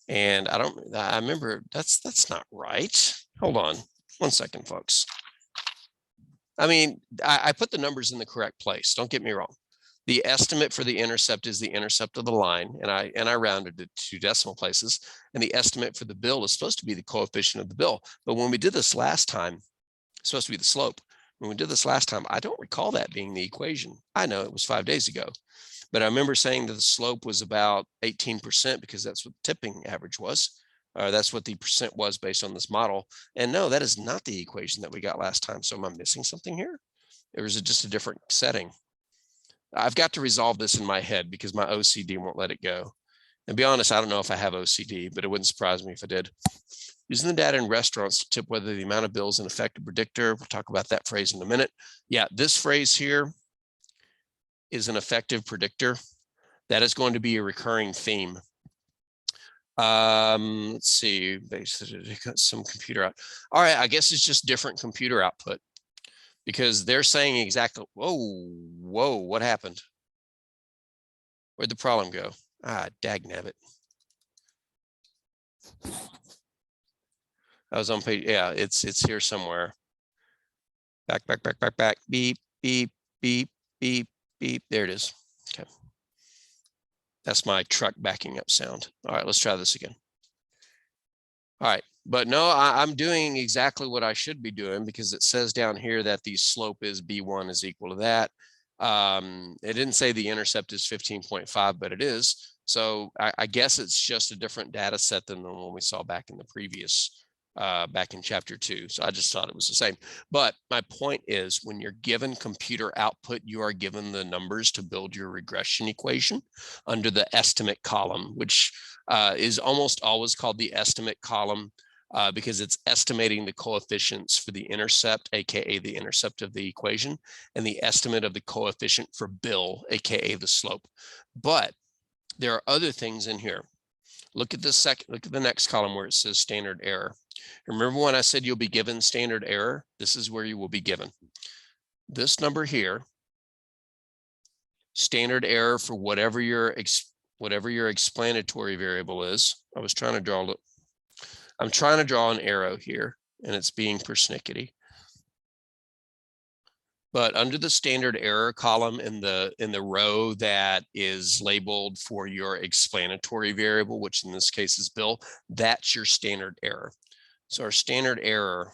And I remember that's not right. Hold on 1 second, folks. I mean, I put the numbers in the correct place. Don't get me wrong. The estimate for the intercept is the intercept of the line, and I rounded it to 2 decimal places. And the estimate for the bill is supposed to be the coefficient of the bill. But when we did this last time, it's supposed to be the slope. When we did this last time, I don't recall that being the equation. I know it was 5 days ago, but I remember saying that the slope was about 18% because that's what the tipping average was. That's what the percent was based on this model. And no, that is not the equation that we got last time. So am I missing something here? Or is it just a different setting? I've got to resolve this in my head because my OCD won't let it go. And be honest, I don't know if I have OCD, but it wouldn't surprise me if I did. Using the data in restaurants to tip whether the amount of bill is an effective predictor. We'll talk about that phrase in a minute. Yeah, this phrase here is an effective predictor. That is going to be a recurring theme. Let's see, basically got some computer out. All right, I guess it's just different computer output because they're saying exactly, whoa, what happened? Where'd the problem go? Dagnabbit. I was on page, yeah, it's here somewhere. Back, beep, beep, beep, beep, beep. There it is. Okay. That's my truck backing up sound. All right, let's try this again. All right, but no, I'm doing exactly what I should be doing because it says down here that the slope is B1 is equal to that. It didn't say the intercept is 15.5, but it is. So I guess it's just a different data set than the one we saw back in the previous, back in chapter 2. So I just thought it was the same. But my point is when you're given computer output, you are given the numbers to build your regression equation under the estimate column, which is almost always called the estimate column because it's estimating the coefficients for the intercept, aka the intercept of the equation, and the estimate of the coefficient for bill, aka the slope. But there are other things in here. Look at the next column where it says standard error. Remember when I said you'll be given standard error? This is where you will be given. This number here, standard error for whatever your explanatory variable is. I'm trying to draw an arrow here and it's being persnickety. But under the standard error column in the row that is labeled for your explanatory variable, which in this case is bill, that's your standard error. So our standard error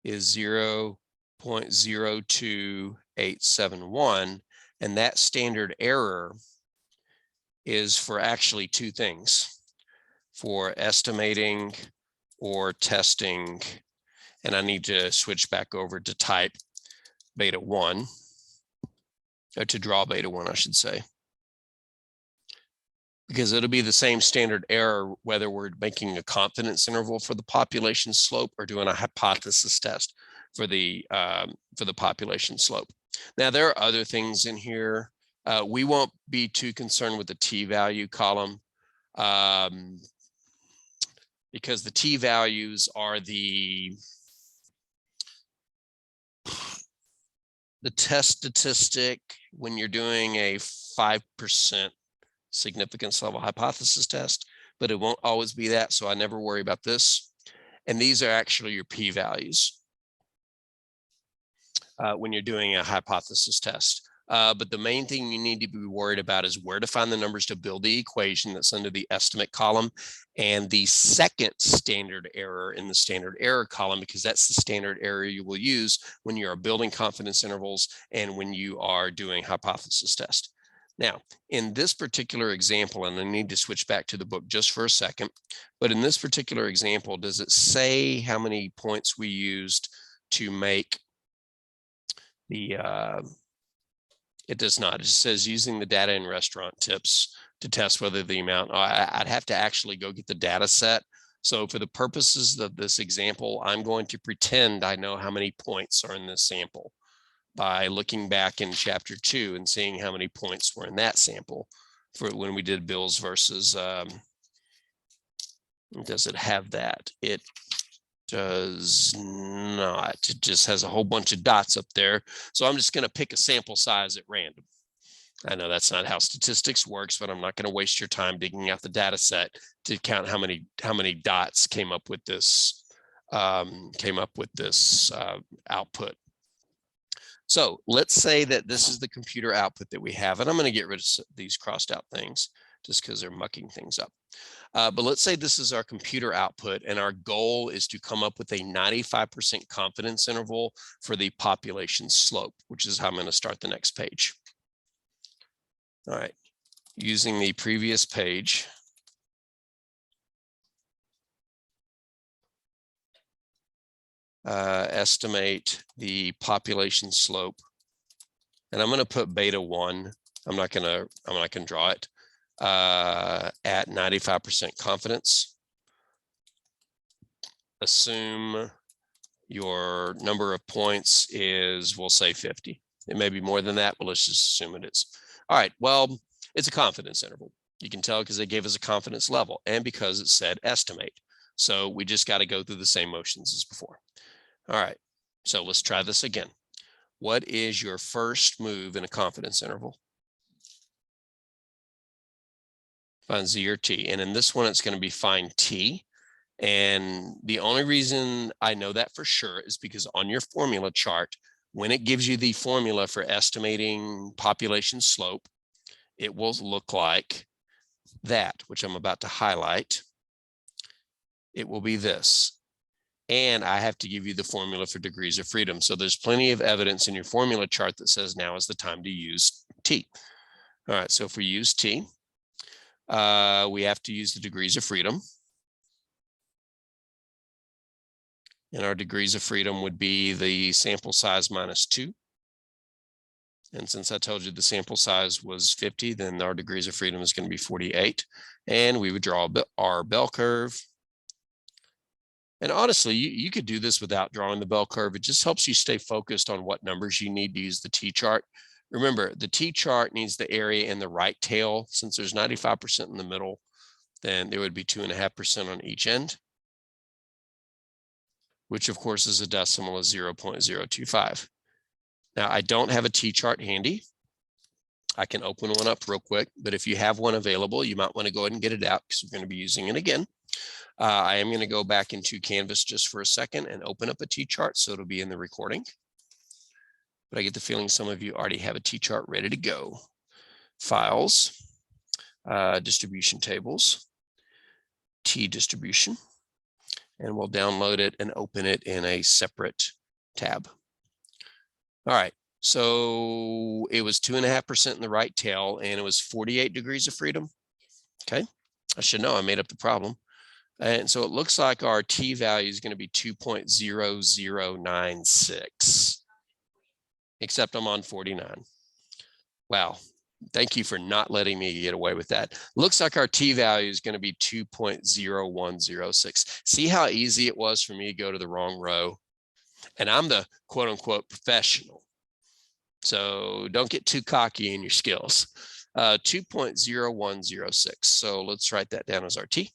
is 0.02871, and that standard error is for actually 2 things, for estimating or testing. And I need to switch back over to type beta 1, or to draw beta 1, I should say. Because it'll be the same standard error whether we're making a confidence interval for the population slope or doing a hypothesis test for the population slope. Now, there are other things in here. We won't be too concerned with the t-value column because the t-values are the test statistic when you're doing a 5% significance level hypothesis test, but it won't always be that. So I never worry about this. And these are actually your p-values when you're doing a hypothesis test. But the main thing you need to be worried about is where to find the numbers to build the equation that's under the estimate column and the second standard error in the standard error column, because that's the standard error you will use when you are building confidence intervals and when you are doing hypothesis test. Now, in this particular example, and I need to switch back to the book just for a second, but in this particular example, does it say how many points we used to make the It does not. It just says using the data in restaurant tips to test whether the amount, I'd have to actually go get the data set. So for the purposes of this example, I'm going to pretend I know how many points are in this sample by looking back in chapter 2 and seeing how many points were in that sample for when we did bills versus, does it have that? It does not. It just has a whole bunch of dots up there. So I'm just going to pick a sample size at random. I know that's not how statistics works, but I'm not going to waste your time digging out the data set to count how many dots came up with this output. So let's say that this is the computer output that we have, and I'm going to get rid of these crossed out things just because they're mucking things up. But let's say this is our computer output, and our goal is to come up with a 95% confidence interval for the population slope, which is how I'm going to start the next page. All right, using the previous page. Estimate the population slope, and I'm going to put beta 1. I'm not going to draw it at 95% confidence. Assume your number of points is, we'll say 50. It may be more than that, but let's just assume it is. All right, well, it's a confidence interval. You can tell because they gave us a confidence level and because it said estimate. So we just got to go through the same motions as before. All right, so let's try this again. What is your first move in a confidence interval? Find Z or T. And in this one, it's going to be find T. And the only reason I know that for sure is because on your formula chart, when it gives you the formula for estimating population slope, it will look like that, which I'm about to highlight. It will be this. And I have to give you the formula for degrees of freedom. So there's plenty of evidence in your formula chart that says now is the time to use T. All right, so if we use T, we have to use the degrees of freedom. And our degrees of freedom would be the sample size minus 2. And since I told you the sample size was 50, then our degrees of freedom is going to be 48. And we would draw our bell curve. And honestly, you could do this without drawing the bell curve. It just helps you stay focused on what numbers you need to use the T-chart. Remember, the T-chart needs the area in the right tail. Since there's 95% in the middle, then there would be 2.5% on each end, which of course is a decimal of 0.025. Now, I don't have a T-chart handy. I can open one up real quick, but if you have one available, you might want to go ahead and get it out because we're going to be using it again. I am going to go back into Canvas just for a second and open up a T-chart, so it'll be in the recording. But I get the feeling some of you already have a T-chart ready to go. Files, distribution tables, T distribution, and we'll download it and open it in a separate tab. All right, so it was 2.5% in the right tail, and it was 48 degrees of freedom. Okay, I should know, I made up the problem. And so it looks like our T value is going to be 2.0096, except I'm on 49. Wow. Thank you for not letting me get away with that. Looks like our T value is going to be 2.0106. See how easy it was for me to go to the wrong row? And I'm the quote unquote professional. So don't get too cocky in your skills. 2.0106. So let's write that down as our T.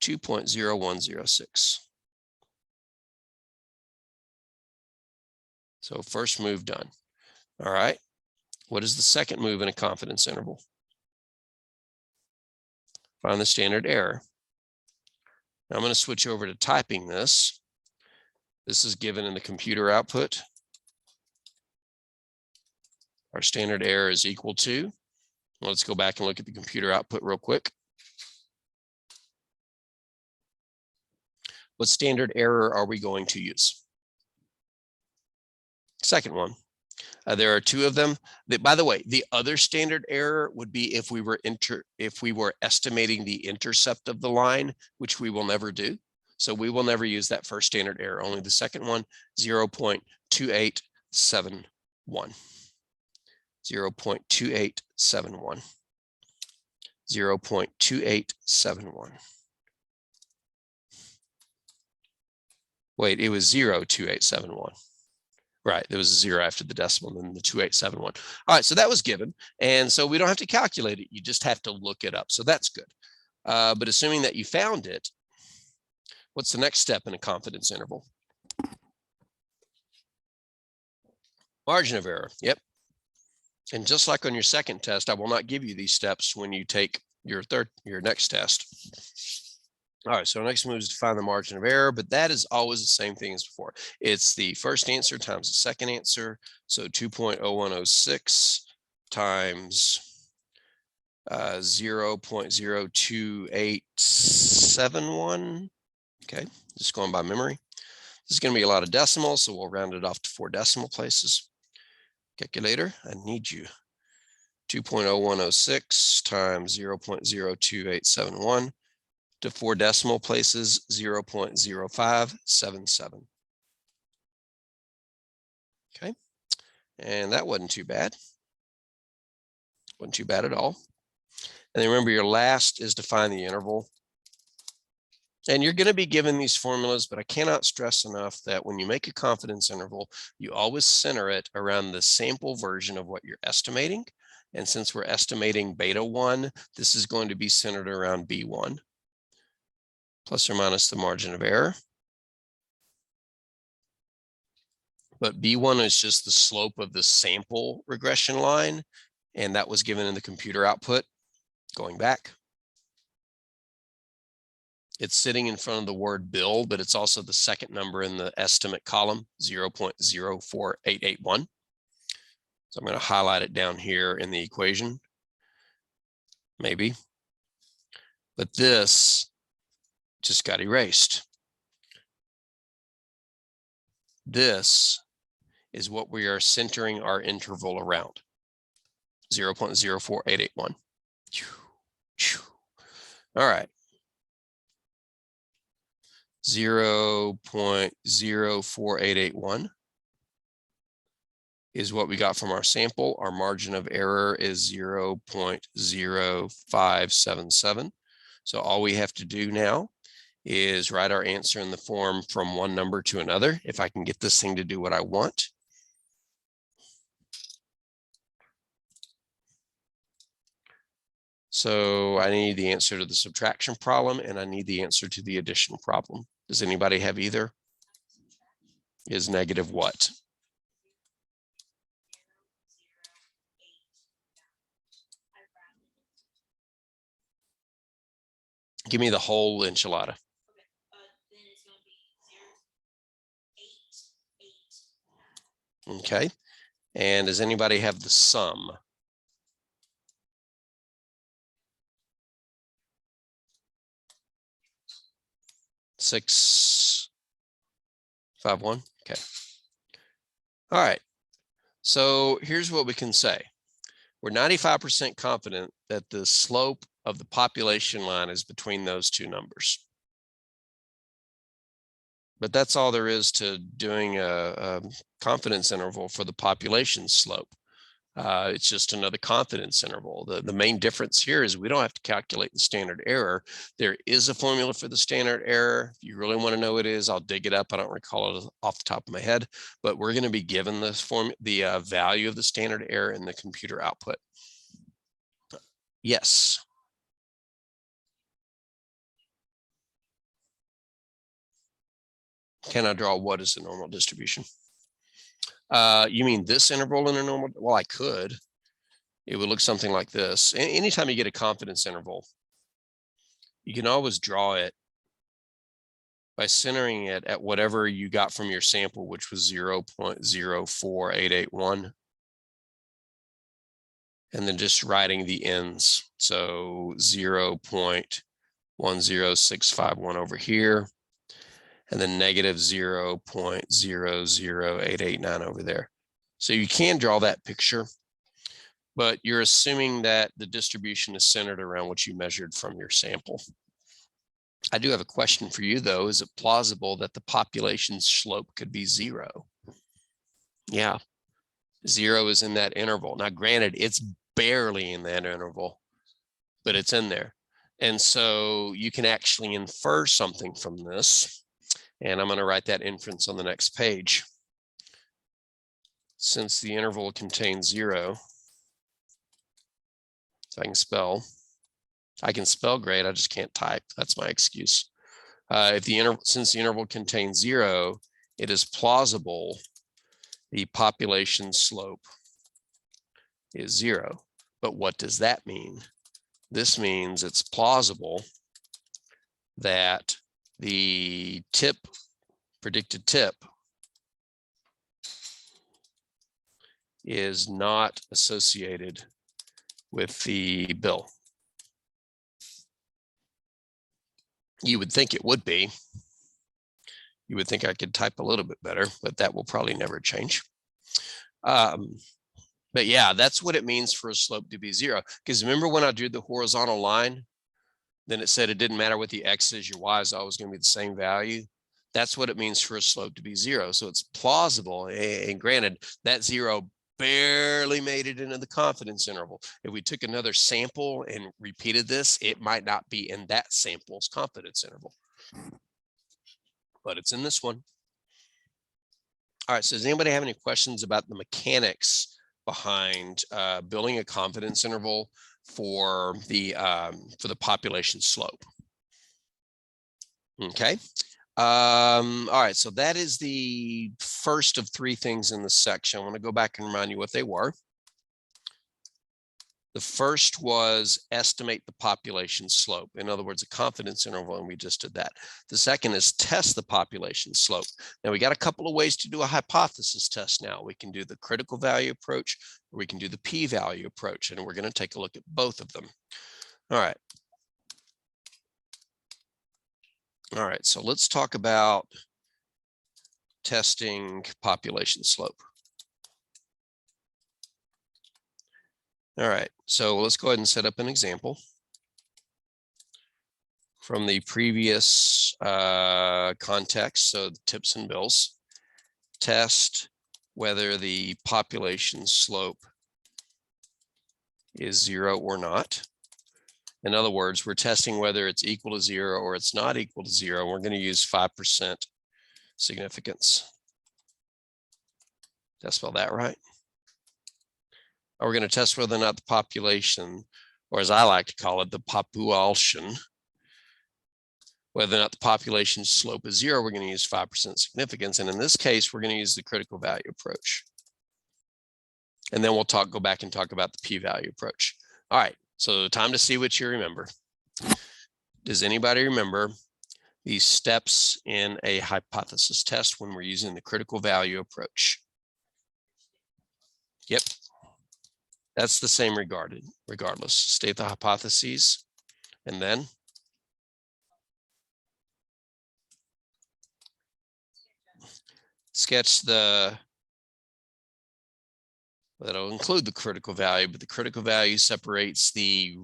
2.0106. So first move done. All right. What is the second move in a confidence interval? Find the standard error. Now I'm going to switch over to typing this. This is given in the computer output. Our standard error is equal to, let's go back and look at the computer output real quick. What standard error are we going to use? Second one. There are two of them. By the way, the other standard error would be if we were estimating the intercept of the line, which we will never do. So we will never use that first standard error, only the second one, 0.28 0.2871. 0.2871. Wait, it was 0.2871. Right, there was a 0 after the decimal and then the 2871. All right, so that was given. And so we don't have to calculate it. You just have to look it up. So that's good. But assuming that you found it, what's the next step in a confidence interval? Margin of error. Yep. And just like on your second test, I will not give you these steps when you take your next test. All right, so next move is to find the margin of error, but that is always the same thing as before. It's the first answer times the second answer. So 2.0106 times 0.02871. Okay, just going by memory. This is going to be a lot of decimals, so we'll round it off to 4 decimal places. Calculator, I need you. 2.0106 times 0.02871 to 4 decimal places, 0.0577. Okay, and that wasn't too bad. Wasn't too bad at all. And then remember, your last is to find the interval. And you're going to be given these formulas, but I cannot stress enough that when you make a confidence interval, you always center it around the sample version of what you're estimating. And since we're estimating beta 1, this is going to be centered around B1, plus or minus the margin of error. But B1 is just the slope of the sample regression line, and that was given in the computer output going back. It's sitting in front of the word bill, but it's also the second number in the estimate column, 0.04881. So I'm going to highlight it down here in the equation, maybe. But this just got erased. This is what we are centering our interval around, 0.04881. All right. 0.04881 is what we got from our sample. Our margin of error is 0.0577. So all we have to do now is write our answer in the form from one number to another. If I can get this thing to do what I want. So I need the answer to the subtraction problem and I need the answer to the addition problem. Does anybody have either? Is negative what? Give me the whole enchilada. Okay. And does anybody have the sum? Six, 5, 1. Okay. All right. So here's what we can say. We're 95% confident that the slope of the population line is between those two numbers. But that's all there is to doing a confidence interval for the population slope. It's just another confidence interval. The main difference here is we don't have to calculate the standard error. There is a formula for the standard error. If you really want to know what it is, I'll dig it up. I don't recall it off the top of my head, but we're going to be given the value of the standard error in the computer output. Yes. Can I draw what is the normal distribution? You mean this interval in a normal? Well, I could. It would look something like this. Anytime you get a confidence interval, you can always draw it by centering it at whatever you got from your sample, which was 0.04881. And then just writing the ends. So 0.10651 over here. And then negative 0.00889 over there. So you can draw that picture, but you're assuming that the distribution is centered around what you measured from your sample. I do have a question for you though. Is it plausible that the population slope could be 0? Yeah, 0 is in that interval. Now, granted, it's barely in that interval, but it's in there. And so you can actually infer something from this. And I'm going to write that inference on the next page. Since the interval contains 0, I can spell great, I just can't type. That's my excuse. Since the interval contains 0, it is plausible the population slope is 0. But what does that mean? This means it's plausible that the predicted tip is not associated with the bill. You would think it would be. You would think I could type a little bit better, but that will probably never change. But yeah, that's what it means for a slope to be 0. Because remember when I drew the horizontal line, then it said it didn't matter what the x is, your y is always going to be the same value. That's what it means for a slope to be 0. So it's plausible. And granted, that 0 barely made it into the confidence interval. If we took another sample and repeated this, it might not be in that sample's confidence interval. But it's in this one. All right, so does anybody have any questions about the mechanics behind building a confidence interval for the population slope? Okay. All right, so that is the first of 3 things in the section. I want to go back and remind you what they were. The first was estimate the population slope. In other words, a confidence interval, and we just did that. The second is test the population slope. Now, we got a couple of ways to do a hypothesis test now. We can do the critical value approach, or we can do the p-value approach, and we're going to take a look at both of them. All right. All right, so let's talk about testing population slope. All right, so let's go ahead and set up an example from the previous context. So the tips and bills. Test whether the population slope is 0 or not. In other words, we're testing whether it's equal to 0 or it's not equal to 0. We're going to use 5% significance. Did I spell that right? We're going to test whether or not the population, or as I like to call it, the population, whether or not the population slope is 0, we're going to use 5% significance. And in this case, we're going to use the critical value approach. And then we'll go back and talk about the p-value approach. All right, so time to see what you remember. Does anybody remember these steps in a hypothesis test when we're using the critical value approach? Yep. That's the same regardless. State the hypotheses, and then sketch that'll include the critical value, but the critical value separates the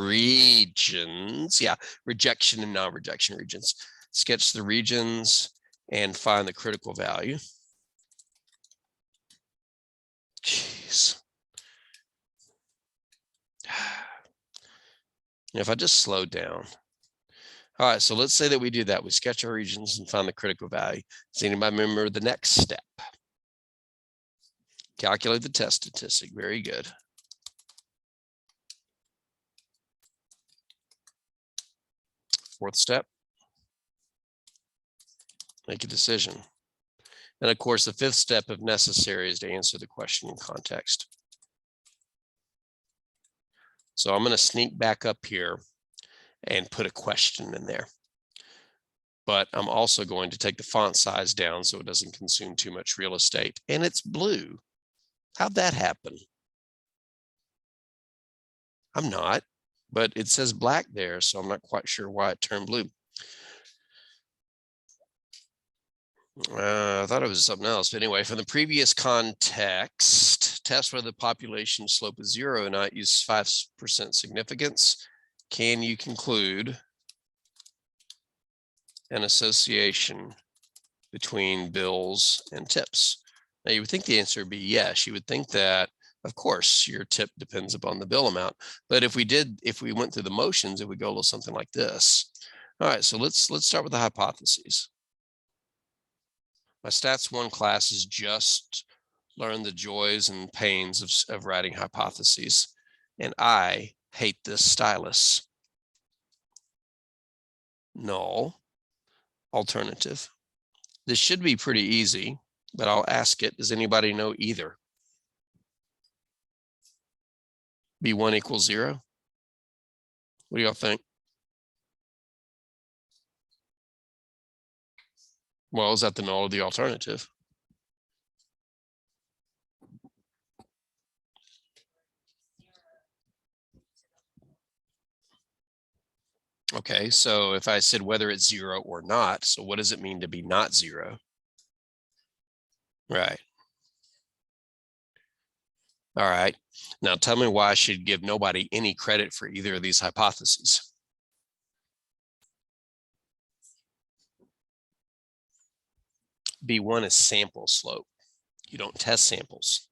regions. Yeah, rejection and non-rejection regions. Sketch the regions and find the critical value. Jeez. If I just slow down. All right, so let's say that we do that. We sketch our regions and find the critical value. Does anybody remember the next step? Calculate the test statistic. Very good. Fourth step. Make a decision. And of course, the fifth step, if necessary, is to answer the question in context. So I'm going to sneak back up here and put a question in there. But I'm also going to take the font size down so it doesn't consume too much real estate. And it's blue. How'd that happen? I'm not, but it says black there, so I'm not quite sure why it turned blue. I thought it was something else, but anyway, from the previous context, test whether the population slope is 0 and not use 5% significance. Can you conclude an association between bills and tips? Now you would think the answer would be yes. You would think that, of course, your tip depends upon the bill amount. But if we went through the motions, it would go a little something like this. All right, so let's start with the hypotheses. My Stats 1 class has just learned the joys and pains of writing hypotheses. And I hate this stylus. Null, alternative. This should be pretty easy, but I'll ask it. Does anybody know either? B1 equals 0. What do y'all think? Well, is that the null or the alternative? Okay, so if I said whether it's 0 or not, so what does it mean to be not 0? Right. All right. Now tell me why I should give nobody any credit for either of these hypotheses. B1 is sample slope. You don't test samples.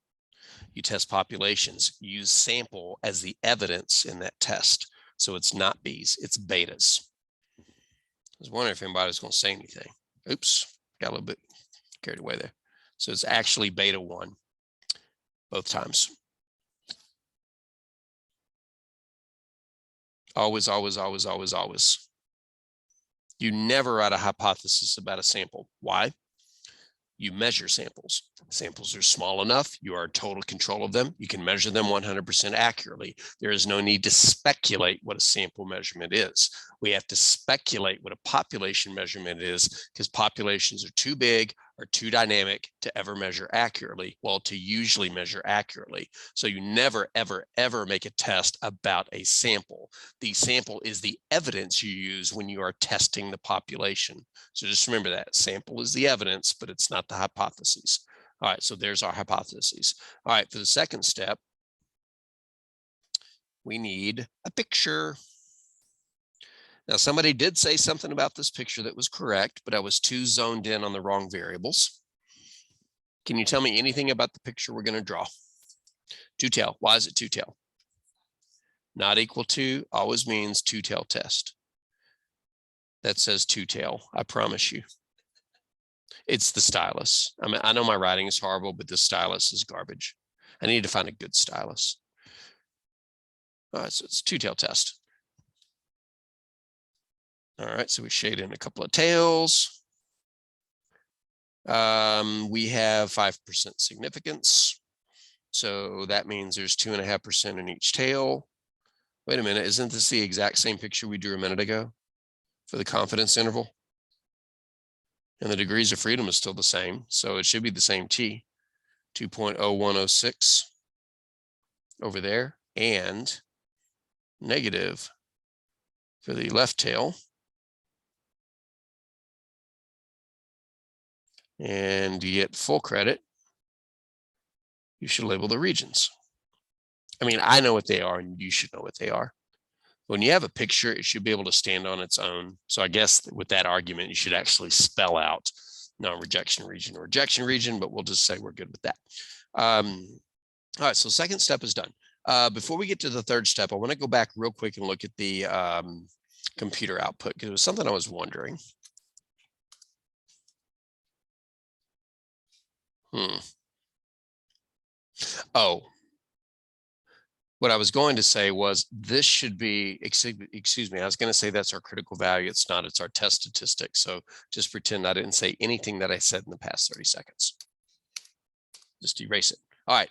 You test populations. You use sample as the evidence in that test. So it's not B's, it's betas. I was wondering if anybody was going to say anything. Oops, got a little bit carried away there. So it's actually beta 1 both times. Always, always, always, always, always. You never write a hypothesis about a sample. Why? You measure samples. Samples are small enough. You are in total control of them. You can measure them 100% accurately. There is no need to speculate what a sample measurement is. We have to speculate what a population measurement is because populations are too big or too dynamic to ever measure accurately. Well, to usually measure accurately. So you never, ever, ever make a test about a sample. The sample is the evidence you use when you are testing the population. So just remember that sample is the evidence, but it's not the hypothesis. All right, so there's our hypotheses. All right, for the second step, we need a picture. Now, somebody did say something about this picture that was correct, but I was too zoned in on the wrong variables. Can you tell me anything about the picture we're going to draw? Two-tail. Why is it two-tail? Not equal to always means two-tail test. That says two-tail, I promise you. It's the stylus. I mean, I know my writing is horrible, but this stylus is garbage. I need to find a good stylus. All right, so it's two-tail test. All right, so we shade in a couple of tails. We have 5% significance. So that means there's 2.5% in each tail. Wait a minute, isn't this the exact same picture we drew a minute ago for the confidence interval? And the degrees of freedom is still the same. So it should be the same T, 2.0106 over there, and negative for the left tail. And you get full credit, you should label the regions. I mean, I know what they are and you should know what they are. When you have a picture, it should be able to stand on its own. So I guess with that argument, you should actually spell out non-rejection region or rejection region, but we'll just say we're good with that. All right, so second step is done. Before we get to the third step, I want to go back real quick and look at the computer output because it was something I was wondering. Oh, what I was going to say was this should be, excuse me, I was going to say that's our critical value. It's not, it's our test statistic. So just pretend I didn't say anything that I said in the past 30 seconds. Just erase it. All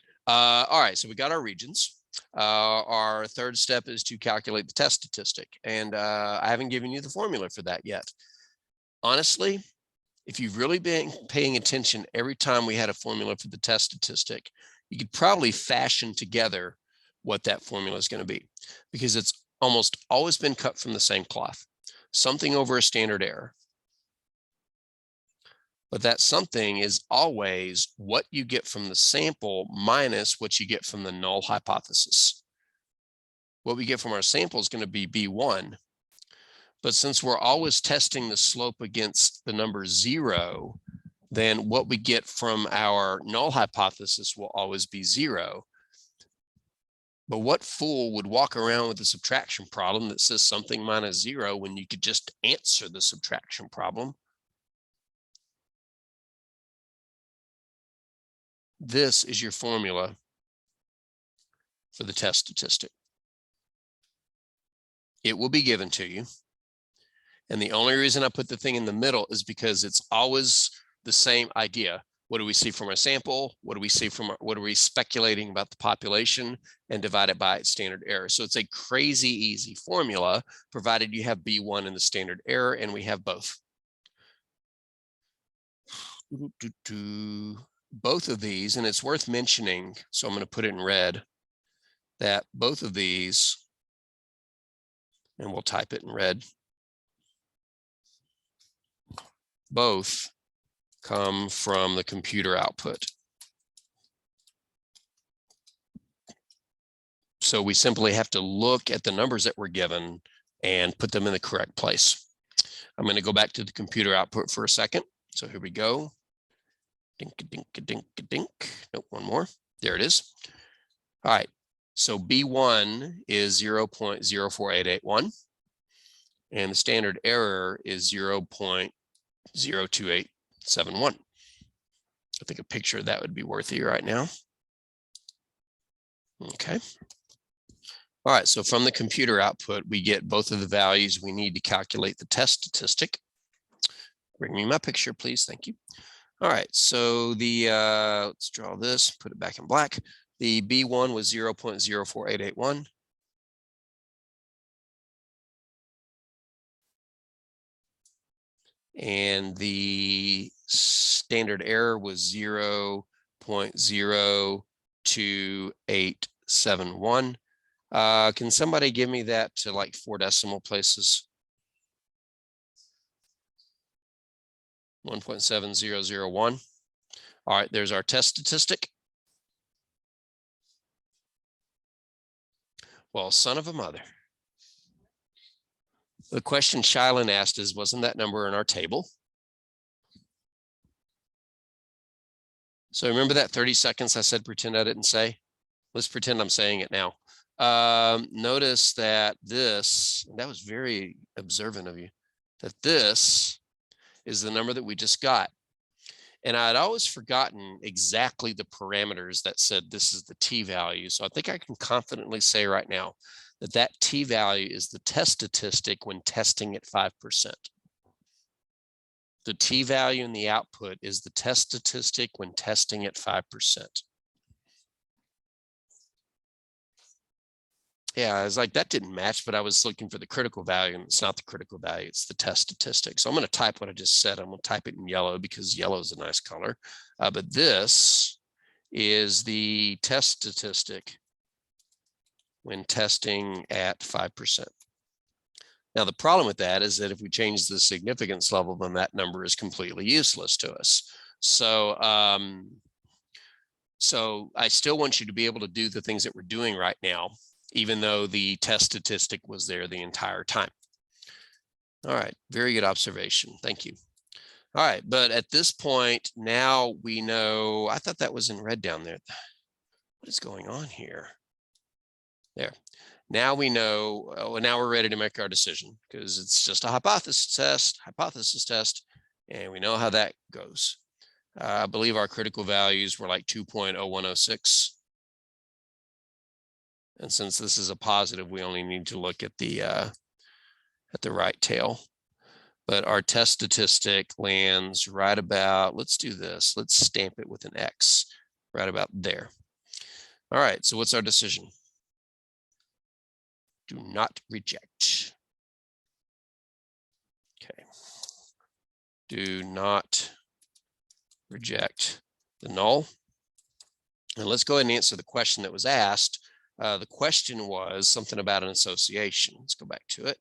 right, so we got our regions. Our third step is to calculate the test statistic. And I haven't given you the formula for that yet. Honestly, if you've really been paying attention every time we had a formula for the test statistic, you could probably fashion together what that formula is going to be, because it's almost always been cut from the same cloth, something over a standard error. But that something is always what you get from the sample minus what you get from the null hypothesis. What we get from our sample is going to be B1. But since we're always testing the slope against the number 0, then what we get from our null hypothesis will always be 0. But what fool would walk around with a subtraction problem that says something minus 0 when you could just answer the subtraction problem? This is your formula for the test statistic. It will be given to you. And the only reason I put the thing in the middle is because it's always the same idea. What do we see from our sample? What do we see from what are we speculating about the population, and divide it by its standard error? So it's a crazy easy formula, provided you have B1 in the standard error, and we have both. Both of these, and it's worth mentioning, so I'm going to put it in red, that both of these, and we'll type it in red, both come from the computer output. So we simply have to look at the numbers that were given and put them in the correct place. I'm going to go back to the computer output for a second. So here we go. Dink, dink, dink, dink. Nope, one more. There it is. All right. So B1 is 0.04881. And the standard error is 0.02871. I think a picture of that would be worth you right now. Okay. All right, so from the computer output, we get both of the values we need to calculate the test statistic. Bring me my picture, please. Thank you. All right, so the let's draw this, put it back in black. The B1 was 0.04881. And the standard error was 0.02871. Can somebody give me that to like 4 decimal places? 1.7001. All right, there's our test statistic. Well, son of a mother. The question Shylin asked is, wasn't that number in our table? So remember that 30 seconds I said, pretend I didn't say? Let's pretend I'm saying it now. Notice that this, and that was very observant of you, that this is the number that we just got. And I had always forgotten exactly the parameters that said this is the t-value. So I think I can confidently say right now that that t-value is the test statistic when testing at 5%. The t-value in the output is the test statistic when testing at 5%. Yeah, I was like, that didn't match, but I was looking for the critical value, and it's not the critical value, it's the test statistic. So I'm going to type what I just said. I'm going to type it in yellow because yellow is a nice color. But this is the test statistic when testing at 5%. Now, the problem with that is that if we change the significance level, then that number is completely useless to us. So, so I still want you to be able to do the things that we're doing right now, even though the test statistic was there the entire time. All right, very good observation. Thank you. All right, but at this point, now we know, I thought that was in red down there. What is going on here? There. Now we know, well, now we're ready to make our decision because it's just a hypothesis test, and we know how that goes. I believe our critical values were like 2.0106. And since this is a positive, we only need to look at the right tail. But our test statistic lands right about, let's do this. Let's stamp it with an X right about there. All right, so what's our decision? Do not reject. Okay. Do not reject the null. And let's go ahead and answer the question that was asked. The question was something about an association. Let's go back to it.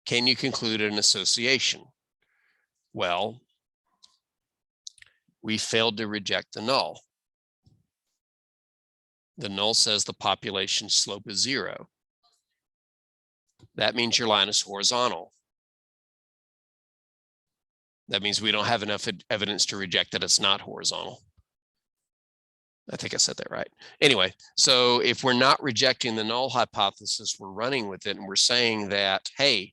Can you conclude an association? Well, we failed to reject the null. The null says the population slope is 0. That means your line is horizontal. That means we don't have enough evidence to reject that it's not horizontal. I think I said that right. Anyway, so if we're not rejecting the null hypothesis, we're running with it and we're saying that, hey,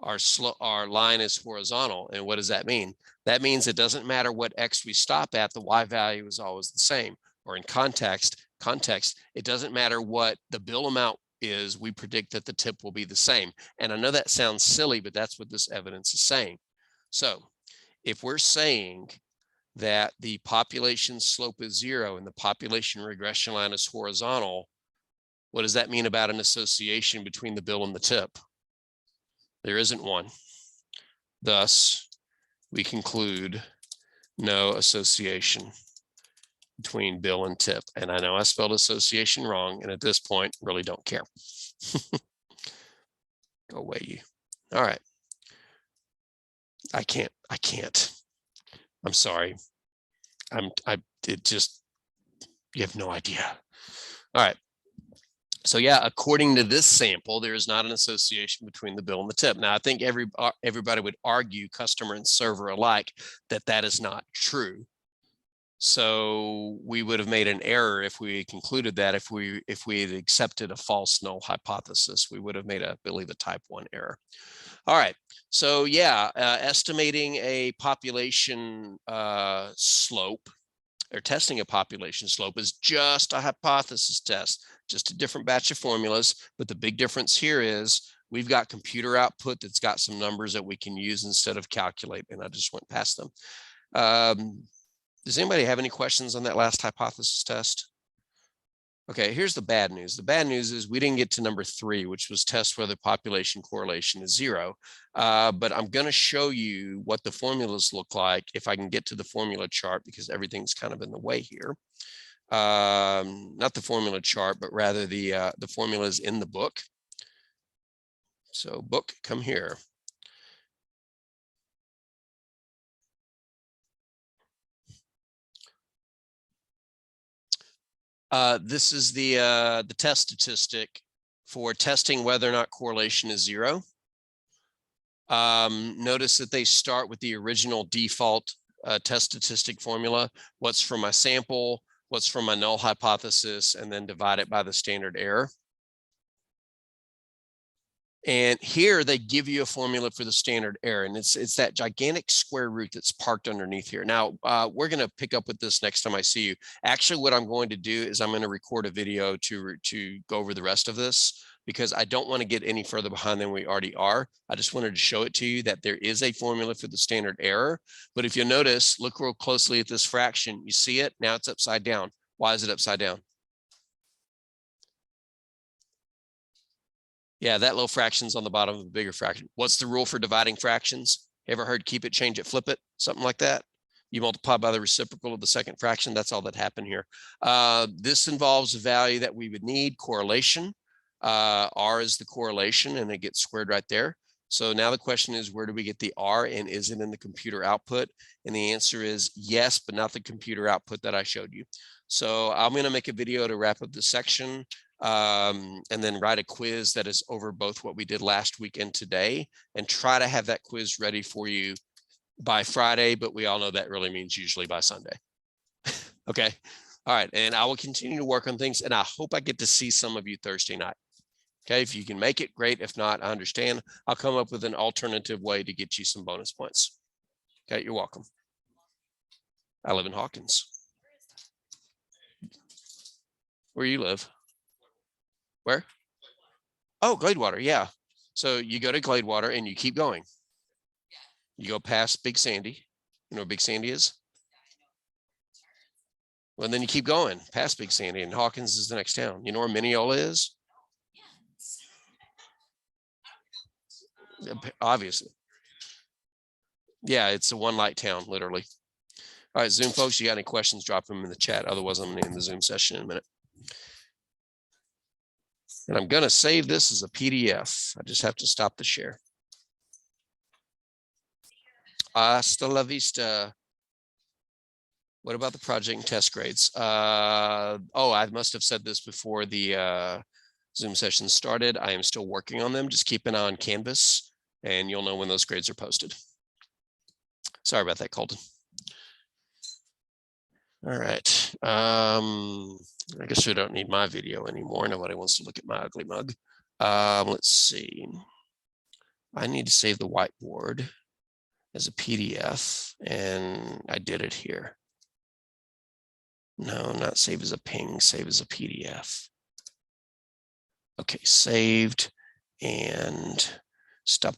our line is horizontal. And what does that mean? That means it doesn't matter what X we stop at, the Y value is always the same. Or in context, it doesn't matter what the bill amount is, we predict that the tip will be the same. And I know that sounds silly, but that's what this evidence is saying. So if we're saying that the population slope is 0 and the population regression line is horizontal, what does that mean about an association between the bill and the tip? There isn't one. Thus, we conclude no association between bill and tip. And I know I spelled association wrong, and at this point, really don't care. Go away, you. All right. I can't. I'm sorry. You have no idea. All right. So yeah, according to this sample, there is not an association between the bill and the tip. Now, I think everybody would argue, customer and server alike, that that is not true. So we would have made an error if we concluded that if we had accepted a false null hypothesis, we would have made, I believe, a type 1 error. All right. So yeah, estimating a population slope or testing a population slope is just a hypothesis test, just a different batch of formulas. But the big difference here is we've got computer output that's got some numbers that we can use instead of calculate. And I just went past them. Does anybody have any questions on that last hypothesis test? Okay, here's the bad news. The bad news is we didn't get to number 3, which was test whether population correlation is 0. But I'm going to show you what the formulas look like if I can get to the formula chart, because everything's kind of in the way here. Not the formula chart, but rather the formulas in the book. So book, come here. This is the test statistic for testing whether or not correlation is 0. Notice that they start with the original default test statistic formula. What's from my sample, what's from my null hypothesis, and then divide it by the standard error. And here they give you a formula for the standard error, and it's that gigantic square root that's parked underneath here. Now, we're going to pick up with this next time I see you. Actually, what I'm going to do is I'm going to record a video to go over the rest of this, because I don't want to get any further behind than we already are. I just wanted to show it to you that there is a formula for the standard error. But if you notice, look real closely at this fraction. You see it? Now it's upside down. Why is it upside down? Yeah, that little fraction's on the bottom of the bigger fraction. What's the rule for dividing fractions? Ever heard keep it, change it, flip it, something like that? You multiply by the reciprocal of the second fraction. That's all that happened here. This involves a value that we would need, correlation. R is the correlation, and it gets squared right there. So now the question is, where do we get the R, and is it in the computer output? And the answer is yes, but not the computer output that I showed you. So I'm going to make a video to wrap up this section. And then write a quiz that is over both what we did last week and today, and try to have that quiz ready for you by Friday, but we all know that really means usually by Sunday. Okay. All right. And I will continue to work on things, and I hope I get to see some of you Thursday night. Okay. If you can make it, great. If not, I understand. I'll come up with an alternative way to get you some bonus points. Okay. You're welcome. I live in Hawkins. Where you live? Where? Oh, Gladewater. Yeah. So you go to Gladewater and you keep going. You go past Big Sandy. You know where Big Sandy is? Well, then you keep going past Big Sandy, and Hawkins is the next town. You know where Mineola is? Obviously. Yeah, it's a one light town, literally. All right, Zoom folks, you got any questions, drop them in the chat. Otherwise, I'm going to end the Zoom session in a minute. And I'm going to save this as a PDF. I just have to stop the share. Hasta la vista. What about the project and test grades? Oh, I must have said this before the Zoom session started. I am still working on them. Just keep an eye on Canvas, and you'll know when those grades are posted. Sorry about that, Colton. All right. I guess we don't need my video anymore. Nobody wants to look at my ugly mug. Let's see. I need to save the whiteboard as a PDF, and I did it here. No, not save as a ping, save as a PDF. Okay, saved, and stop